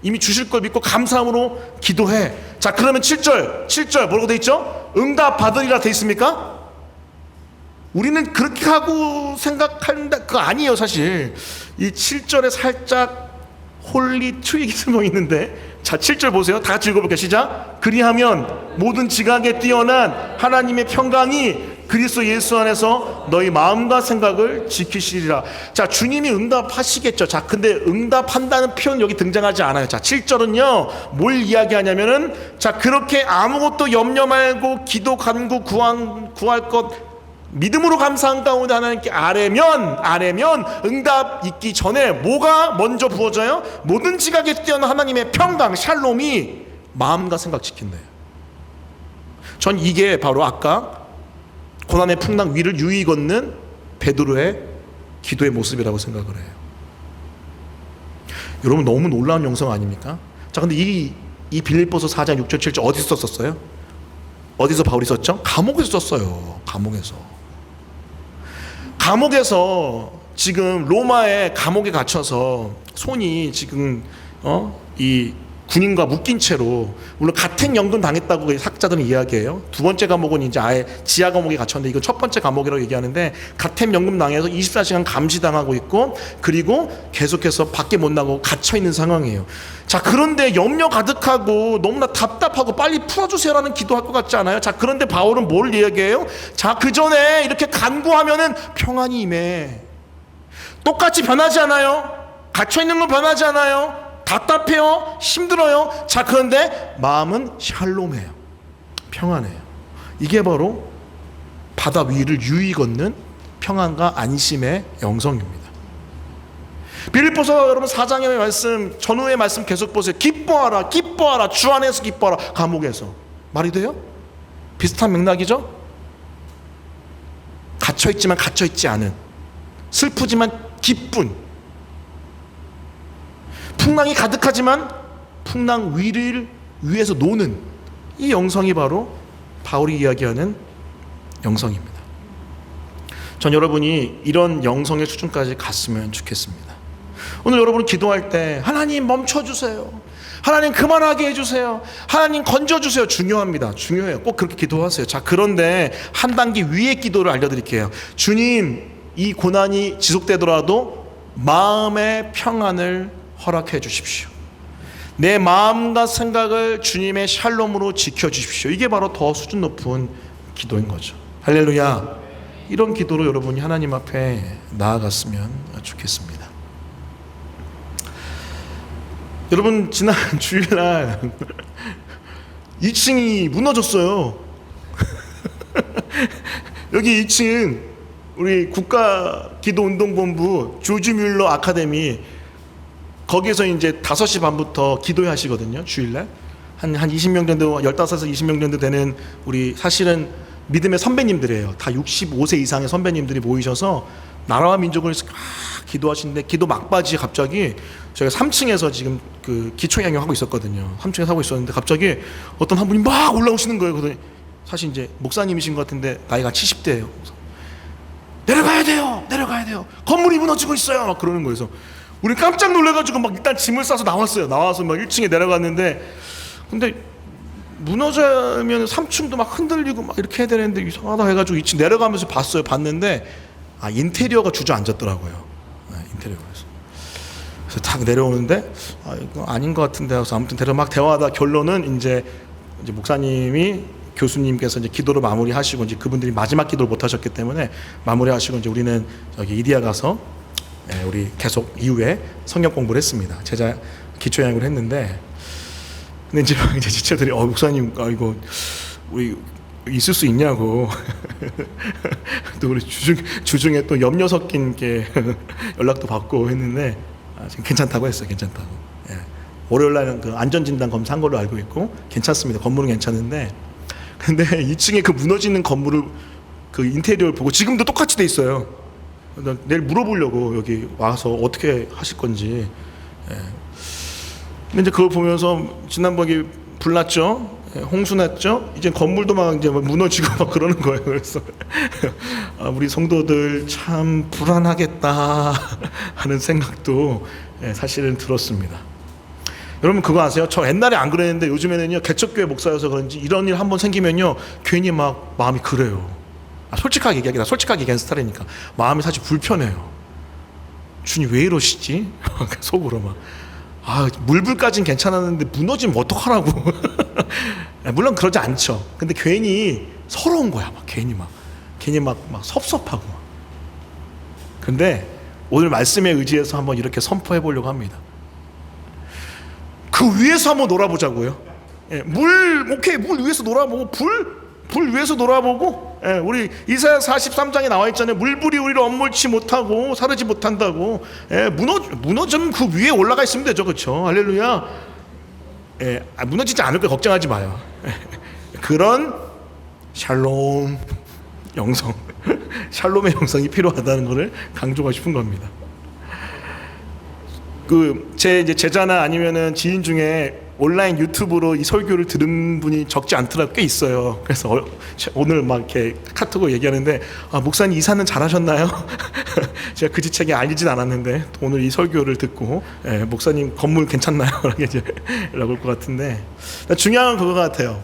이미 주실 걸 믿고 감사함으로 기도해. 자, 그러면 7절 뭐라고 돼 있죠? 응답 받으리라 돼 있습니까? 우리는 그렇게 하고 생각하는데 그거 아니에요. 사실 이 7절에 살짝 홀리 트윅이 숨어 있는데, 자, 7절 보세요. 다 같이 읽어볼게요. 시작. 그리하면 모든 지각에 뛰어난 하나님의 평강이 그리스도 예수 안에서 너희 마음과 생각을 지키시리라. 자, 주님이 응답하시겠죠. 자, 근데 응답한다는 표현 여기 등장하지 않아요. 자, 7절은요 뭘 이야기하냐면은, 자, 그렇게 아무것도 염려 말고 기도 간구 구할 것 믿음으로 감사한 가운데 하나님께 아뢰면 응답 있기 전에 뭐가 먼저 부어져요? 모든 지각에 뛰어난 하나님의 평강, 샬롬이 마음과 생각 지킨대요. 전 이게 바로 아까 고난의 풍랑 위를 유유히 걷는 베드로의 기도의 모습이라고 생각을 해요. 여러분, 너무 놀라운 영성 아닙니까? 자, 근데 이 빌립보서 4장 6절 7절 어디서 썼어요? 어디서 바울이 썼죠? 감옥에서 썼어요. 감옥에서 지금 로마의 감옥에 갇혀서 손이 지금 이 군인과 묶인 채로, 물론 같은 연금 당했다고 학자들은 이야기해요. 두 번째 감옥은 이제 아예 지하 감옥에 갇혔는데 이건 첫 번째 감옥이라고 얘기하는데, 같은 연금 당해서 24시간 감시당하고 있고, 그리고 계속해서 밖에 못 나가고 갇혀 있는 상황이에요. 자, 그런데 염려 가득하고 너무나 답답하고 빨리 풀어주세요라는 기도할 것 같지 않아요? 자, 그런데 바울은 뭘 이야기해요? 자, 그 전에 이렇게 간구하면은 평안이 임해. 똑같이 변하지 않아요. 갇혀 있는 건 변하지 않아요. 답답해요. 힘들어요. 자, 그런데 마음은 샬롬해요. 평안해요. 이게 바로 바다 위를 유유히 걷는 평안과 안심의 영성입니다. 빌립보서 여러분 4장의 말씀, 전후의 말씀 계속 보세요. 기뻐하라, 주 안에서 기뻐하라. 감옥에서. 말이 돼요? 비슷한 맥락이죠? 갇혀있지만 갇혀있지 않은, 슬프지만 기쁜, 풍랑이 가득하지만 풍랑 위에서 노는 이 영성이 바로 바울이 이야기하는 영성입니다. 전 여러분이 이런 영성의 수준까지 갔으면 좋겠습니다. 오늘 여러분 기도할 때 하나님 멈춰주세요, 하나님 그만하게 해주세요, 하나님 건져주세요. 중요합니다. 중요해요. 꼭 그렇게 기도하세요. 자, 그런데 한 단계 위의 기도를 알려드릴게요. 주님, 이 고난이 지속되더라도 마음의 평안을 허락해 주십시오. 내 마음과 생각을 주님의 샬롬으로 지켜주십시오. 이게 바로 더 수준 높은 기도인 거죠. 할렐루야. 이런 기도로 여러분이 하나님 앞에 나아갔으면 좋겠습니다. 여러분, 지난 주일날 2층이 무너졌어요. 여기 2층 우리 국가기도운동본부 조지 뮬러 아카데미, 거기에서 이제 5시 반부터 기도회 하시거든요. 주일날 한 20명 정도, 15에서 20명 정도 되는 우리 사실은 믿음의 선배님들이에요. 다 65세 이상의 선배님들이 모이셔서 나라와 민족을 기도하시는데, 기도 막바지에 갑자기 저희가 3층에서 지금 그 기초양육 하고 있었거든요. 3층에서 하고 있었는데 갑자기 어떤 한 분이 막 올라오시는 거예요. 그러더니 사실 이제 목사님이신 것 같은데 나이가 70대예요. 내려가야 돼요, 내려가야 돼요, 건물이 무너지고 있어요, 막 그러는 거예요. 그래서 우리 깜짝 놀라가지고 막 일단 짐을 싸서 나왔어요. 나와서 막 1층에 내려갔는데, 근데 무너지면 3층도 막 흔들리고 막 이렇게 해야 되는데 이상하다 해가지고 2층 내려가면서 봤어요. 봤는데 인테리어가 주저앉았더라고요. 인테리어가. 그래서 탁 내려오는데 이거 아닌 것 같은데 해서 아무튼 막 대화하다 결론은 이제 목사님이, 교수님께서 이제 기도를 마무리하시고, 이제 그분들이 마지막 기도를 못 하셨기 때문에 마무리하시고, 이제 우리는 저기 이디야 가서 우리 계속 이후에 성경 공부를 했습니다. 제자 기초양육을 했는데, 근데 이제 지체들이 목사님 이거 우리 있을 수 있냐고 또 우리 주중에 또 염려 섞인 게 연락도 받고 했는데 지금 괜찮다고 했어요. 괜찮다고. 예. 월요일 날은 그 안전진단 검사한 걸로 알고 있고 괜찮습니다. 건물은 괜찮은데, 근데 2층에 그 무너지는 건물을 그 인테리어를 보고 지금도 똑같이 돼 있어요. 내일 물어보려고 여기 와서 어떻게 하실 건지. 예. 근데 이제 그걸 보면서 지난번에 불 났죠, 홍수 났죠, 이제 건물도 막 이제 무너지고 막 그러는 거예요. 그래서 우리 성도들 참 불안하겠다 하는 생각도 사실은 들었습니다. 여러분 그거 아세요? 저 옛날에 안 그랬는데 요즘에는요, 개척교회 목사여서 그런지 이런 일 한번 생기면요 괜히 막 마음이 그래요. 솔직하게 얘기하기다. 솔직하게 얘기하는 스타일이니까 마음이 사실 불편해요. 주님 왜 이러시지? 속으로 막 물불까지는 괜찮았는데 무너지면 어떡하라고. 물론 그러지 않죠. 근데 괜히 서러운 거야. 괜히 막 섭섭하고. 근데 오늘 말씀에 의지해서 한번 이렇게 선포해 보려고 합니다. 그 위에서 한번 놀아보자고요. 물 위에서 놀아보고, 불 위에서 놀아보고, 우리 이사야 43장에 나와 있잖아요. 물불이 우리를 엄몰치 못하고 사르지 못한다고. 무너지면 그 위에 올라가 있으면 되죠. 그렇죠? 할렐루야. 무너지지 않을 거예요. 걱정하지 마요. 그런 샬롬 영성, 샬롬의 영성이 필요하다는 것을 강조하고 싶은 겁니다. 제 제자나 아니면은 지인 중에 온라인 유튜브로 이 설교를 들은 분이 적지 않더라고요. 꽤 있어요. 그래서 오늘 막 이렇게 카톡으로 얘기하는데, 목사님 이사는 잘하셨나요? 제가 그 지책에 알리진 않았는데 오늘 이 설교를 듣고 목사님 건물 괜찮나요? 라고 이제 연락 올 것 같은데, 중요한 건 그거 같아요.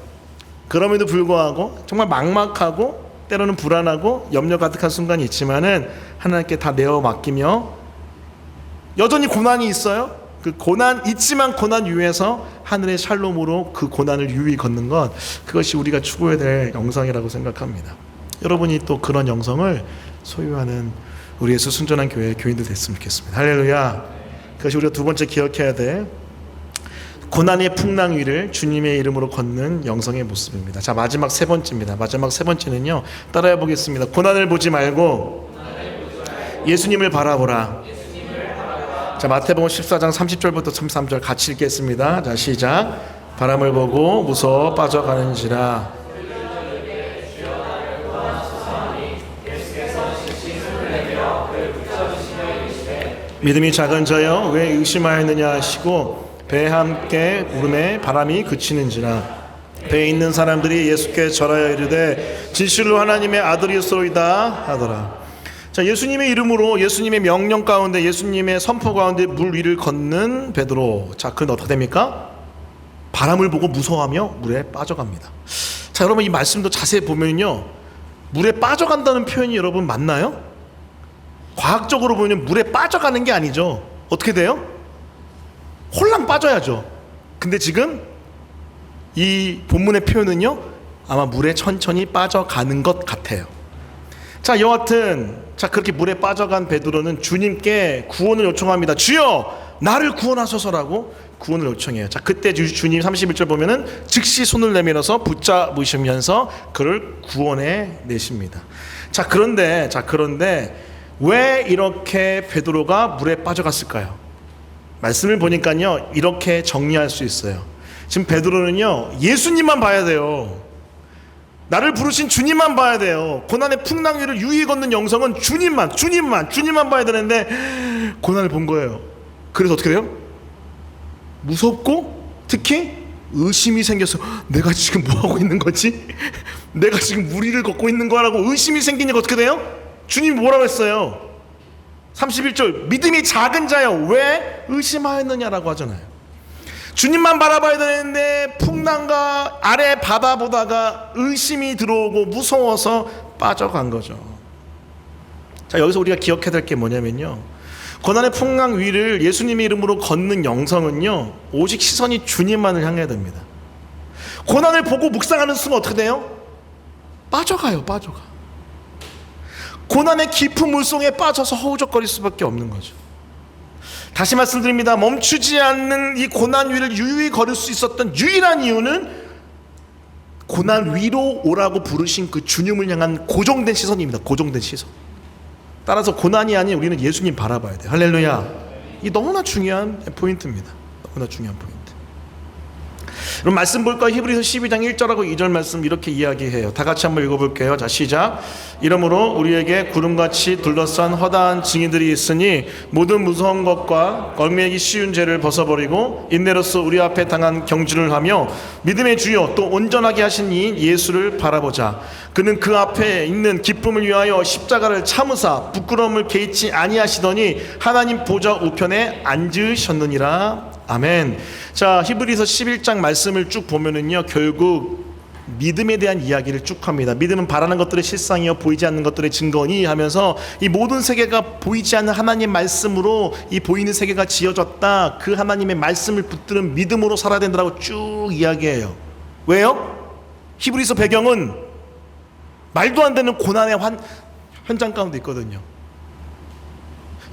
그럼에도 불구하고 정말 막막하고 때로는 불안하고 염려 가득한 순간이 있지만은 하나님께 다 내어 맡기며, 여전히 고난이 있어요. 그 고난 있지만 고난 위에서 하늘의 샬롬으로 그 고난을 유유히 걷는 것, 그것이 우리가 추구해야 될 영성이라고 생각합니다. 여러분이 또 그런 영성을 소유하는 우리 예수 순전한 교회의 교인들 됐으면 좋겠습니다. 할렐루야. 그것이 우리가 두 번째 기억해야 될 고난의 풍랑 위를 주님의 이름으로 걷는 영성의 모습입니다. 자, 마지막 세 번째입니다. 마지막 세 번째는요, 따라해 보겠습니다. 고난을 보지 말고 예수님을 바라보라. 자, 마태복음 14장 30절부터 33절 같이 읽겠습니다. 자, 시작. 바람을 보고 무서워 빠져가는지라. 믿음이 작은 자여 왜 의심하였느냐 하시고 배와 함께 울음에 바람이 그치는지라. 배에 있는 사람들이 예수께 절하여 이르되 진실로 하나님의 아들이었소이다 하더라. 자, 예수님의 이름으로, 예수님의 명령 가운데, 예수님의 선포 가운데 물 위를 걷는 베드로. 자, 그는 어떻게 됩니까? 바람을 보고 무서워하며 물에 빠져갑니다. 자, 여러분 이 말씀도 자세히 보면요, 물에 빠져간다는 표현이 여러분 맞나요? 과학적으로 보면 물에 빠져가는 게 아니죠. 어떻게 돼요? 홀랑 빠져야죠. 근데 지금 이 본문의 표현은요, 아마 물에 천천히 빠져가는 것 같아요. 자, 여하튼 자, 그렇게 물에 빠져간 베드로는 주님께 구원을 요청합니다. 주여 나를 구원하소서라고 구원을 요청해요. 자, 그때 주님 31절 보면은 즉시 손을 내밀어서 붙잡으시면서 그를 구원해 내십니다. 자, 그런데 왜 이렇게 베드로가 물에 빠져갔을까요? 말씀을 보니까요, 이렇게 정리할 수 있어요. 지금 베드로는요, 예수님만 봐야 돼요. 나를 부르신 주님만 봐야 돼요. 고난의 풍랑 위를 유유히 걷는 영성은 주님만 봐야 되는데 고난을 본 거예요. 그래서 어떻게 돼요? 무섭고 특히 의심이 생겨서 내가 지금 뭐 하고 있는 거지? 내가 지금 물 위를 걷고 있는 거라고 의심이 생기니까 어떻게 돼요? 주님이 뭐라고 했어요? 31절 믿음이 작은 자여 왜 의심하였느냐라고 하잖아요. 주님만 바라봐야 되는데 풍랑과 아래 바다 보다가 의심이 들어오고 무서워서 빠져간 거죠. 자, 여기서 우리가 기억해야 될 게 뭐냐면요, 고난의 풍랑 위를 예수님의 이름으로 걷는 영성은요, 오직 시선이 주님만을 향해야 됩니다. 고난을 보고 묵상하는 순간 어떻게 돼요? 빠져가요. 고난의 깊은 물속에 빠져서 허우적거릴 수밖에 없는 거죠. 다시 말씀드립니다. 멈추지 않는 이 고난 위를 유유히 걸을 수 있었던 유일한 이유는 고난 위로 오라고 부르신 그 주님을 향한 고정된 시선입니다. 고정된 시선. 따라서 고난이 아닌 우리는 예수님 바라봐야 돼요. 할렐루야. 이 너무나 중요한 포인트입니다. 너무나 중요한 포인트. 그럼 말씀 볼까요? 히브리서 12장 1절하고 2절 말씀 이렇게 이야기해요. 다 같이 한번 읽어볼게요. 자, 시작. 이러므로 우리에게 구름같이 둘러싼 허다한 증인들이 있으니 모든 무서운 것과 얽매이기 쉬운 죄를 벗어버리고 인내로서 우리 앞에 당한 경주를 하며 믿음의 주요 또 온전하게 하신 이 예수를 바라보자. 그는 그 앞에 있는 기쁨을 위하여 십자가를 참으사 부끄러움을 개의치 아니하시더니 하나님 보좌 우편에 앉으셨느니라. 아멘. 자, 히브리서 11장 말씀을 쭉 보면은요, 결국 믿음에 대한 이야기를 쭉 합니다. 믿음은 바라는 것들의 실상이요 보이지 않는 것들의 증거니 하면서 이 모든 세계가 보이지 않는 하나님 말씀으로 이 보이는 세계가 지어졌다. 그 하나님의 말씀을 붙드는 믿음으로 살아야 된다고 쭉 이야기해요. 왜요? 히브리서 배경은 말도 안 되는 고난의 현장 가운데 있거든요.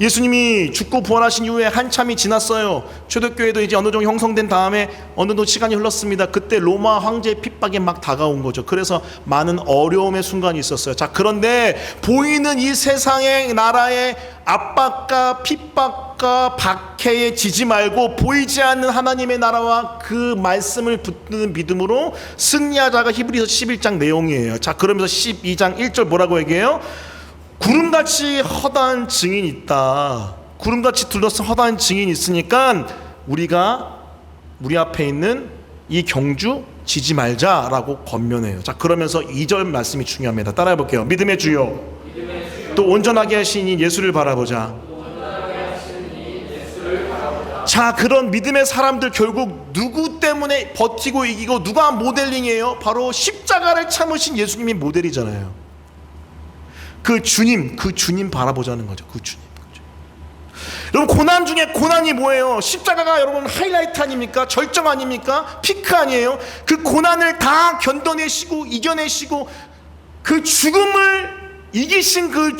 예수님이 죽고 부활하신 이후에 한참이 지났어요. 초대교회도 이제 어느 정도 형성된 다음에 어느 정도 시간이 흘렀습니다. 그때 로마 황제의 핍박이 막 다가온 거죠. 그래서 많은 어려움의 순간이 있었어요. 자, 그런데 보이는 이 세상의 나라의 압박과 핍박과 박해에 지지 말고 보이지 않는 하나님의 나라와 그 말씀을 붙드는 믿음으로 승리하자가 히브리서 11장 내용이에요. 자, 그러면서 12장 1절 뭐라고 얘기해요? 구름같이 허다한 증인이 있다. 구름같이 둘러싼 허다한 증인이 있으니까 우리가 우리 앞에 있는 이 경주 지지 말자라고 권면해요. 자, 그러면서 2절 말씀이 중요합니다. 따라해 볼게요. 믿음의 주요 또 온전하게 하신 이 예수를 바라보자. 자, 그런 믿음의 사람들 결국 누구 때문에 버티고 이기고 누가 모델링이에요? 바로 십자가를 참으신 예수님이 모델이잖아요. 그 주님 바라보자는 거죠. 그 주님. 여러분, 고난 중에 고난이 뭐예요? 십자가가 여러분 하이라이트 아닙니까? 절정 아닙니까? 피크 아니에요? 그 고난을 다 견뎌내시고 이겨내시고 그 죽음을 이기신 그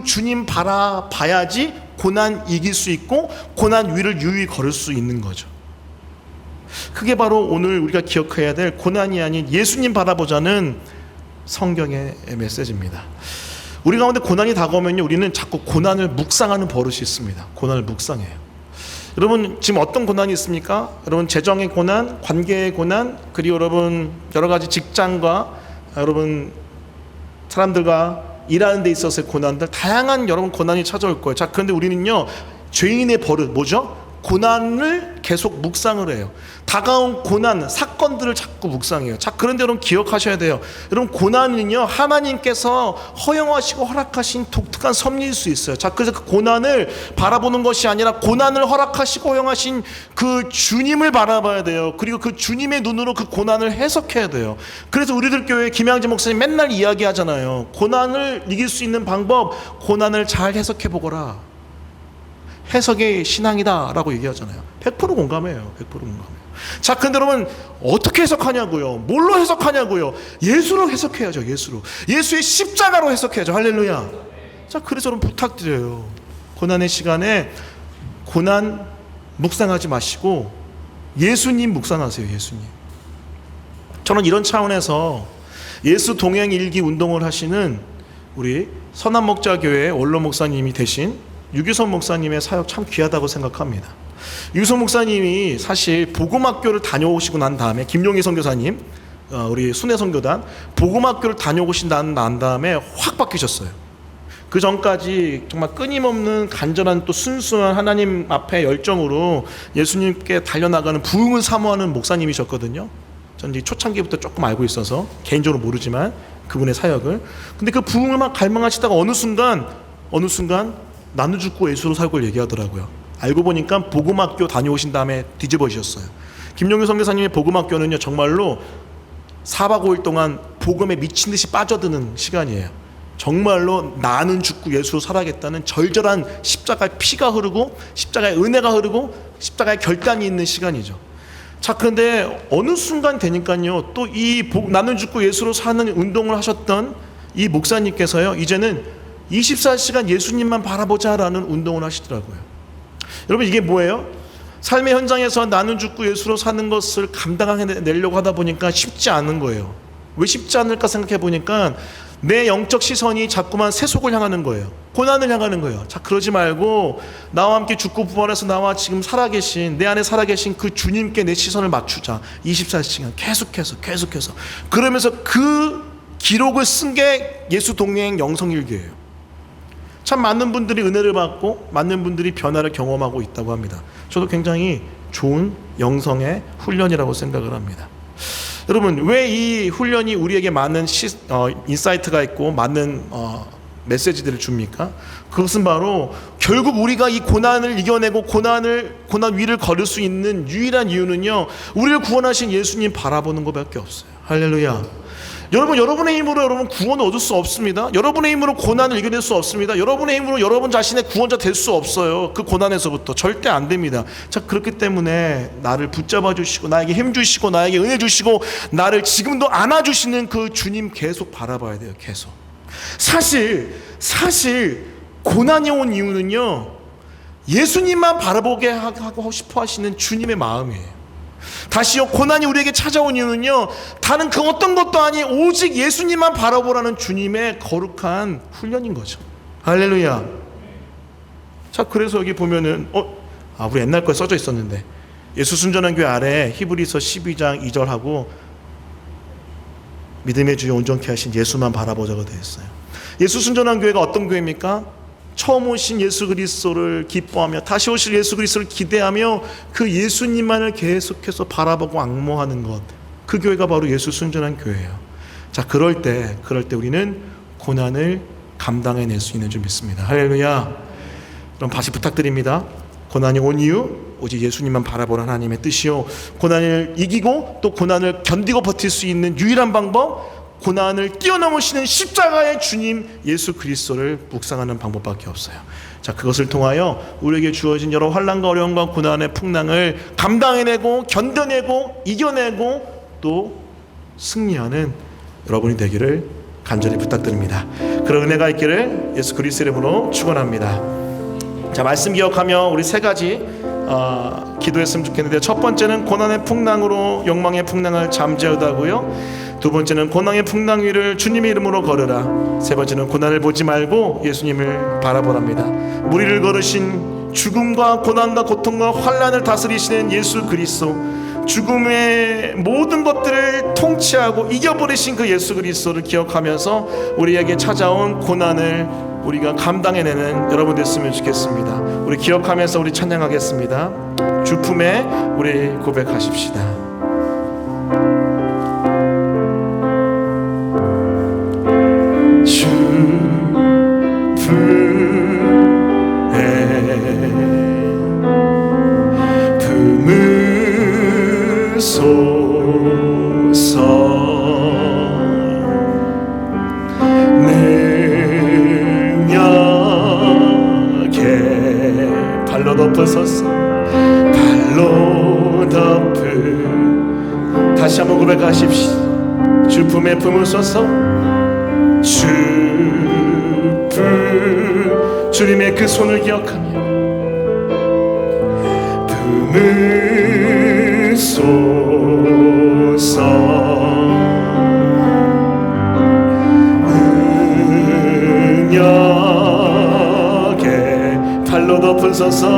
주님 바라봐야지 고난 이길 수 있고 고난 위를 유유히 걸을 수 있는 거죠. 그게 바로 오늘 우리가 기억해야 될 고난이 아닌 예수님 바라보자는 성경의 메시지입니다. 우리 가운데 고난이 다가오면요, 우리는 자꾸 고난을 묵상하는 버릇이 있습니다. 고난을 묵상해요. 여러분, 지금 어떤 고난이 있습니까? 여러분, 재정의 고난, 관계의 고난, 그리고 여러분 여러 가지 직장과 여러분 사람들과 일하는 데 있어서의 고난들, 다양한 여러분 고난이 찾아올 거예요. 자, 그런데 우리는요, 죄인의 버릇 뭐죠? 고난을 계속 묵상을 해요. 다가온 고난, 사건들을 자꾸 묵상해요. 자, 그런데 여러분 기억하셔야 돼요. 여러분, 고난은요, 하나님께서 허용하시고 허락하신 독특한 섭리일 수 있어요. 자, 그래서 그 고난을 바라보는 것이 아니라 고난을 허락하시고 허용하신 그 주님을 바라봐야 돼요. 그리고 그 주님의 눈으로 그 고난을 해석해야 돼요. 그래서 우리들 교회 김양재 목사님 맨날 이야기하잖아요. 고난을 이길 수 있는 방법, 고난을 잘 해석해 보거라. 해석의 신앙이다 라고 얘기하잖아요. 100% 공감해요. 100% 공감해요. 자, 근데 여러분 어떻게 해석하냐고요? 뭘로 해석하냐고요? 예수로 해석해야죠. 예수로. 예수의 십자가로 해석해야죠. 할렐루야. 자, 그래서 여러분 부탁드려요. 고난의 시간에 고난 묵상하지 마시고 예수님 묵상하세요. 예수님. 저는 이런 차원에서 예수 동행 일기 운동을 하시는 우리 선한목자교회 원로 목사님이 되신 유규선 목사님의 사역 참 귀하다고 생각합니다. 유규선 목사님이 사실 복음학교를 다녀오시고 난 다음에, 김용희 선교사님, 우리 순회 선교단 복음학교를 다녀오신 난 다음에 확 바뀌셨어요. 그 전까지 정말 끊임없는 간절한 또 순수한 하나님 앞에 열정으로 예수님께 달려나가는 부흥을 사모하는 목사님이셨거든요. 저는 이제 초창기부터 조금 알고 있어서 개인적으로 모르지만 그분의 사역을. 근데 그 부흥을 막 갈망하시다가 어느 순간 나는 죽고 예수로 살고를 얘기하더라고요. 알고 보니까 복음학교 다녀오신 다음에 뒤집어지셨어요. 김용규 선교사님의 복음학교는요, 정말로 4박 5일 동안 복음에 미친 듯이 빠져드는 시간이에요. 정말로 나는 죽고 예수로 살아야겠다는 절절한 십자가의 피가 흐르고 십자가의 은혜가 흐르고 십자가의 결단이 있는 시간이죠. 자, 그런데 어느 순간 되니까요, 또 이 나는 죽고 예수로 사는 운동을 하셨던 이 목사님께서요, 이제는 24시간 예수님만 바라보자라는 운동을 하시더라고요. 여러분, 이게 뭐예요? 삶의 현장에서 나는 죽고 예수로 사는 것을 감당해내려고 하다 보니까 쉽지 않은 거예요. 왜 쉽지 않을까 생각해 보니까 내 영적 시선이 자꾸만 세속을 향하는 거예요. 고난을 향하는 거예요. 자, 그러지 말고 나와 함께 죽고 부활해서 나와 지금 살아계신, 내 안에 살아계신 그 주님께 내 시선을 맞추자. 24시간 계속해서 그러면서 그 기록을 쓴 게 예수 동행 영성일기예요. 참 많은 분들이 은혜를 받고 많은 분들이 변화를 경험하고 있다고 합니다. 저도 굉장히 좋은 영성의 훈련이라고 생각을 합니다. 여러분, 왜 이 훈련이 우리에게 많은 인사이트가 있고 많은 메시지들을 줍니까? 그것은 바로 결국 우리가 이 고난을 이겨내고 고난 위를 걸을 수 있는 유일한 이유는요, 우리를 구원하신 예수님 바라보는 것밖에 없어요. 할렐루야. 여러분의 힘으로 여러분 구원을 얻을 수 없습니다. 여러분의 힘으로 고난을 이겨낼 수 없습니다. 여러분의 힘으로 여러분 자신의 구원자 될 수 없어요. 그 고난에서부터 절대 안 됩니다. 자, 그렇기 때문에 나를 붙잡아 주시고 나에게 힘 주시고 나에게 은혜 주시고 나를 지금도 안아주시는 그 주님 계속 바라봐야 돼요. 계속. 사실 고난이 온 이유는요, 예수님만 바라보게 하고 싶어 하시는 주님의 마음이에요. 다시요, 고난이 우리에게 찾아온 이유는요, 다른 그 어떤 것도 아니 오직 예수님만 바라보라는 주님의 거룩한 훈련인 거죠. 할렐루야. 자, 그래서 여기 보면은 우리 옛날 거에 써져 있었는데, 예수 순전한 교회 아래 히브리서 12장 2절하고 믿음의 주여 온전케 하신 예수만 바라보자가 되어 있어요. 예수 순전한 교회가 어떤 교회입니까? 처음 오신 예수 그리스도를 기뻐하며 다시 오실 예수 그리스도를 기대하며 그 예수님만을 계속해서 바라보고 앙모하는 것, 그 교회가 바로 예수 순전한 교회예요. 자, 그럴 때 우리는 고난을 감당해낼 수 있는 줄 믿습니다. 할렐루야. 그럼 다시 부탁드립니다. 고난이 온 이유 오직 예수님만 바라보는 하나님의 뜻이요, 고난을 이기고 또 고난을 견디고 버틸 수 있는 유일한 방법, 고난을 뛰어넘으시는 십자가의 주님 예수 그리스도를 묵상하는 방법밖에 없어요. 자, 그것을 통하여 우리에게 주어진 여러 환난과 어려움과 고난의 풍랑을 감당해내고 견뎌내고 이겨내고 또 승리하는 여러분이 되기를 간절히 부탁드립니다. 그런 은혜가 있기를 예수 그리스도 이름으로 축원합니다. 자, 말씀 기억하며 우리 세 가지 기도했으면 좋겠는데, 첫 번째는 고난의 풍랑으로 욕망의 풍랑을 잠재우다고요. 두 번째는 고난의 풍랑 위를 주님의 이름으로 걸으라. 세 번째는 고난을 보지 말고 예수님을 바라보랍니다. 무리를 걸으신 죽음과 고난과 고통과 환난을 다스리시는 예수 그리스도, 죽음의 모든 것들을 통치하고 이겨버리신 그 예수 그리스도를 기억하면서 우리에게 찾아온 고난을 우리가 감당해내는 여러분 됐으면 좋겠습니다. 우리 기억하면서 우리 찬양하겠습니다. 주품에 우리 고백하십시다. 발로 덮으소서. 발로 덮으. 다시 한번 고백하십시오. 주품에 품으소서. 주품. 주님의 그 손을 기억하며 품으소서. 능력에 발로 덮으소서.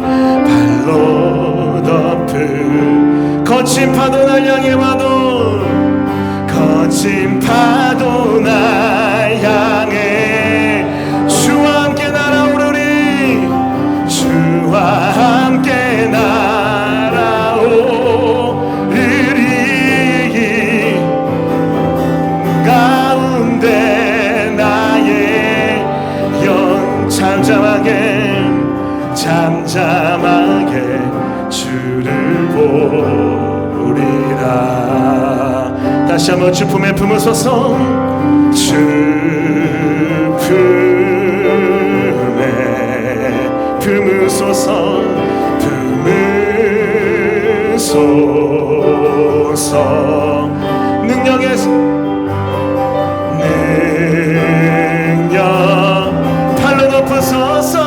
발로 덮은 거친 파도 날 향해 와도 거친 파도 날 향해 주와 함께 날아오르리. 주와 함께 날아오르리. 가운데 나의 영 잠잠하게 주를 보리라. 다시 한번 주품에 품으소서. 주품에 품으소서. 품으소서. 능력 발로 덮으소서.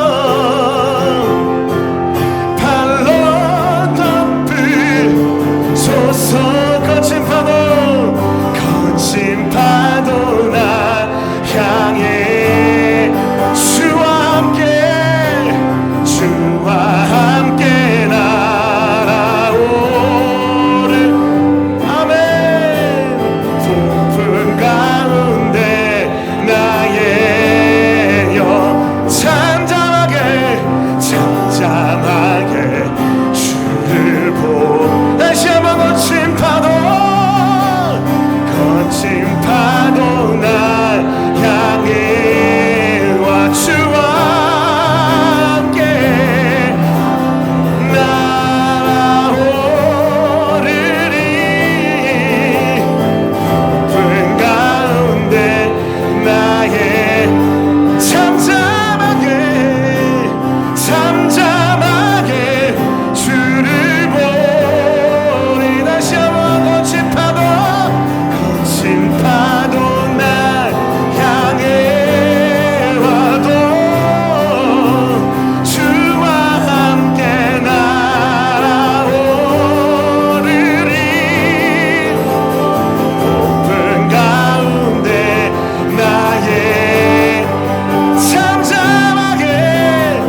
거친 파도 날 향해 주와 함께 날아오르. 아멘. 폭풍 가운데 나의 영 잠잠하게 주를 보. 다시 한번 거친 파도 날 향해 와 주와 함께 날아오르리. 푸른 가운데 나의 잠잠하게 주를 보리. 다시 한번 거친 파도 날 향해 와도 주와 함께 날아오르리. 높은 가운데 나의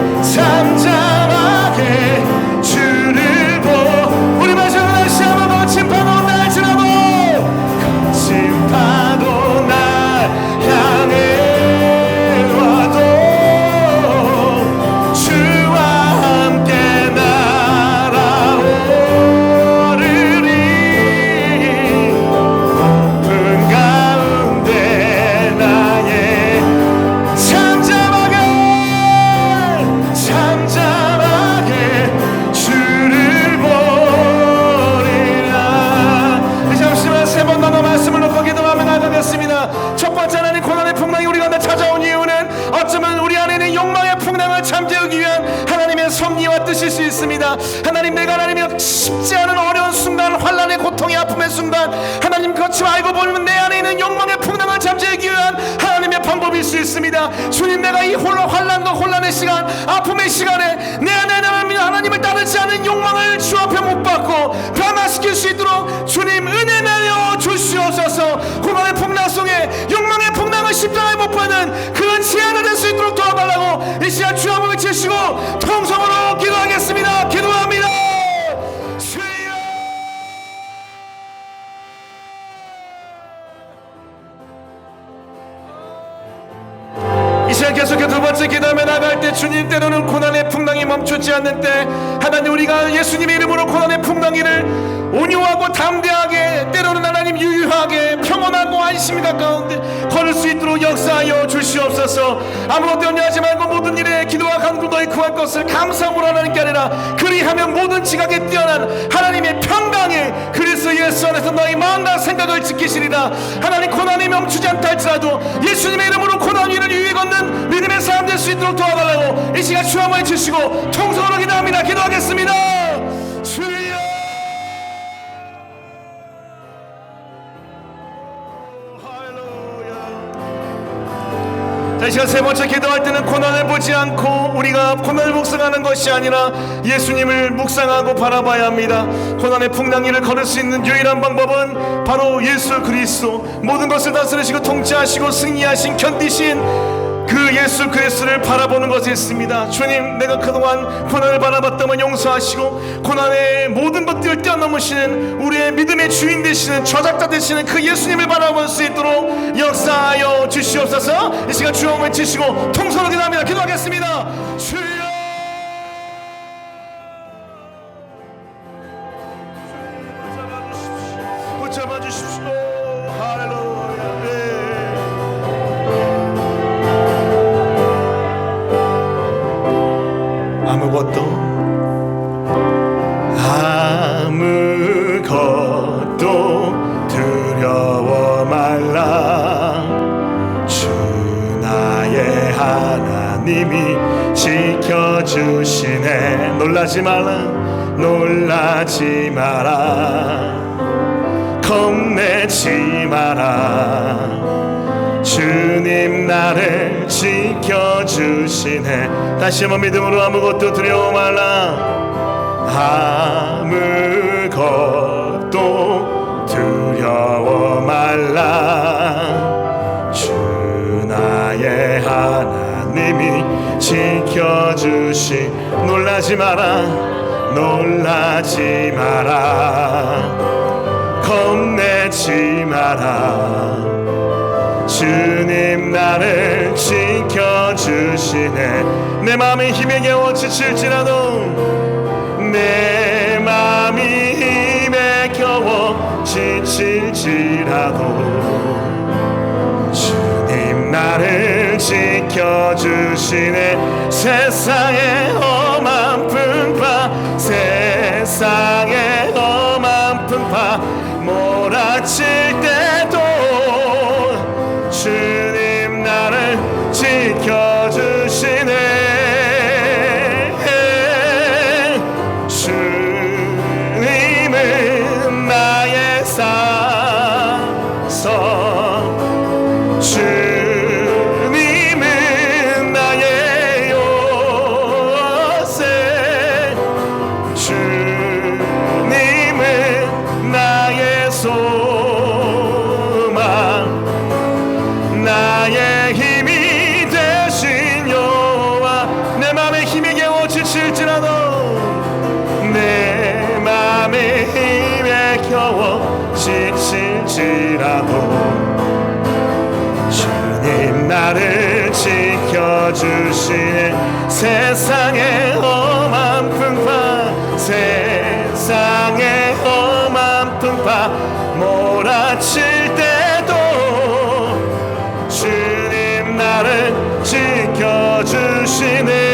잠잠하게 주를 보. 우리 마지막 다시 한번 거친 파도 날지라도 거친 파도 날 향해 와도 주와 함께 날아오르리. 높은 가운데 나의 잠잠하게 주를 보리라. 잠시만 세 번 나눠 말씀을 놓고 기도하며 나가겠습니다. 첫 번째, 하나님, 고난의 풍랑이 우리 가운데 찾아온 이유는 어쩌면 우리 안에 있는 욕망의 풍랑을 잠재우기 위한 하나님의 섭리와 뜻일 수 있습니다. 하나님, 내가 하나님의 쉽지 않은 어려운 순간, 환난의 고통의 아픔의 순간, 하나님 그렇지만 알고 보면 내 안에 있는 욕망의 풍랑을 잠재우기 위한 하나님의 방법일 수 있습니다. 주님, 내가 이 환난과 혼란의 시간, 아픔의 시간에 내 안에 하나님을 따르지 않은 욕망을 주 앞에 못 받고 변화시킬 수 있도록 주님 은혜 내려 주시옵소서. 고난의 풍랑 속에 욕망의 풍랑을 십자가에 못 받는 그런 지혜가 될 수 있도록 도와달라고 이 시간 주 앞을 치시고 통성으로 기도하겠습니다. 기도합니다. 이 시간 계속해서 두 번째 기도하며 나갈 때 주님, 때로는 고난의 풍랑이 멈추지 않는 때 하나님, 우리가 예수님의 이름으로 고난의 풍랑이를 온유하고 담대하게, 때로는 하나님 유유하게 평온하고 안심이 가까운데 걸을 수 있도록 역사하여 주시옵소서. 아무것도 염려하지 말고 모든 일에 기도와 간구 너희 구할 것을 감사함으로 하나님께 아니라 그리하면 모든 지각에 뛰어난 하나님의 평강에 그리스도 예수 안에서 너희 마음과 생각을 지키시리라. 하나님, 고난이 멈추지 않다 할지라도 예수님의 이름으로 고난 위를 유유히 걷는 믿음의 사람 될 수 있도록 도와달라고 이 시간 주 한번 주시고 통성으로 기도합니다. 기도하겠습니다. 주여. 이 시간 세 번째 기도할 때는 고난을 보지 않고 우리가 고난을 묵상하는 것이 아니라 예수님을 묵상하고 바라봐야 합니다. 고난의 풍랑이를 걸을 수 있는 유일한 방법은 바로 예수 그리스도, 모든 것을 다스리시고 통치하시고 승리하신, 견디신 그 예수 그리스도를 바라보는 것이 있습니다. 주님, 내가 그동안 고난을 바라봤다면 용서하시고 고난의 모든 것들을 뛰어넘으시는 우리의 믿음의 주인 되시는, 저작자 되시는 그 예수님을 바라볼 수 있도록 역사하여 주시옵소서. 이 시간 주여 외치시고 통성으로 기도합니다. 기도하겠습니다. 주여. 붙잡아 주십시오. 할렐루야. 아무것도 두려워 말라. 주 나의 하나님이 지켜주시네. 놀라지 마라, 놀라지 마라, 겁내지 마라. 주님 나를 지켜주시네. 다시 한번 믿음으로 아무것도 두려워 말라. 아무것도 두려워 말라. 주 나의 하나님이 지켜주시. 놀라지 마라, 놀라지 마라, 겁내지 마라. 주님 나를 지켜주시네. 내 마음이 힘에 겨워 지칠지라도, 내 마음이 힘에 겨워 지칠지라도 주님 나를 지켜주시네. 세상의 험한 풍파, 세상의 험한 풍파 몰아칠 때도 주님 나를 지켜주시네. 주님은 나의 사서, 주님은 나의 요새, 주님은 나의 소망, 나의 힘이 되신 여호와. 내 맘에 힘이 겨워 지칠지라도, 내 맘에 힘에 겨워 지칠지라도 주님 나를 지켜주시네. 세상의 험한 풍파, 세상의 험한 풍파 몰아칠 때도 주님 나를 지켜주시네.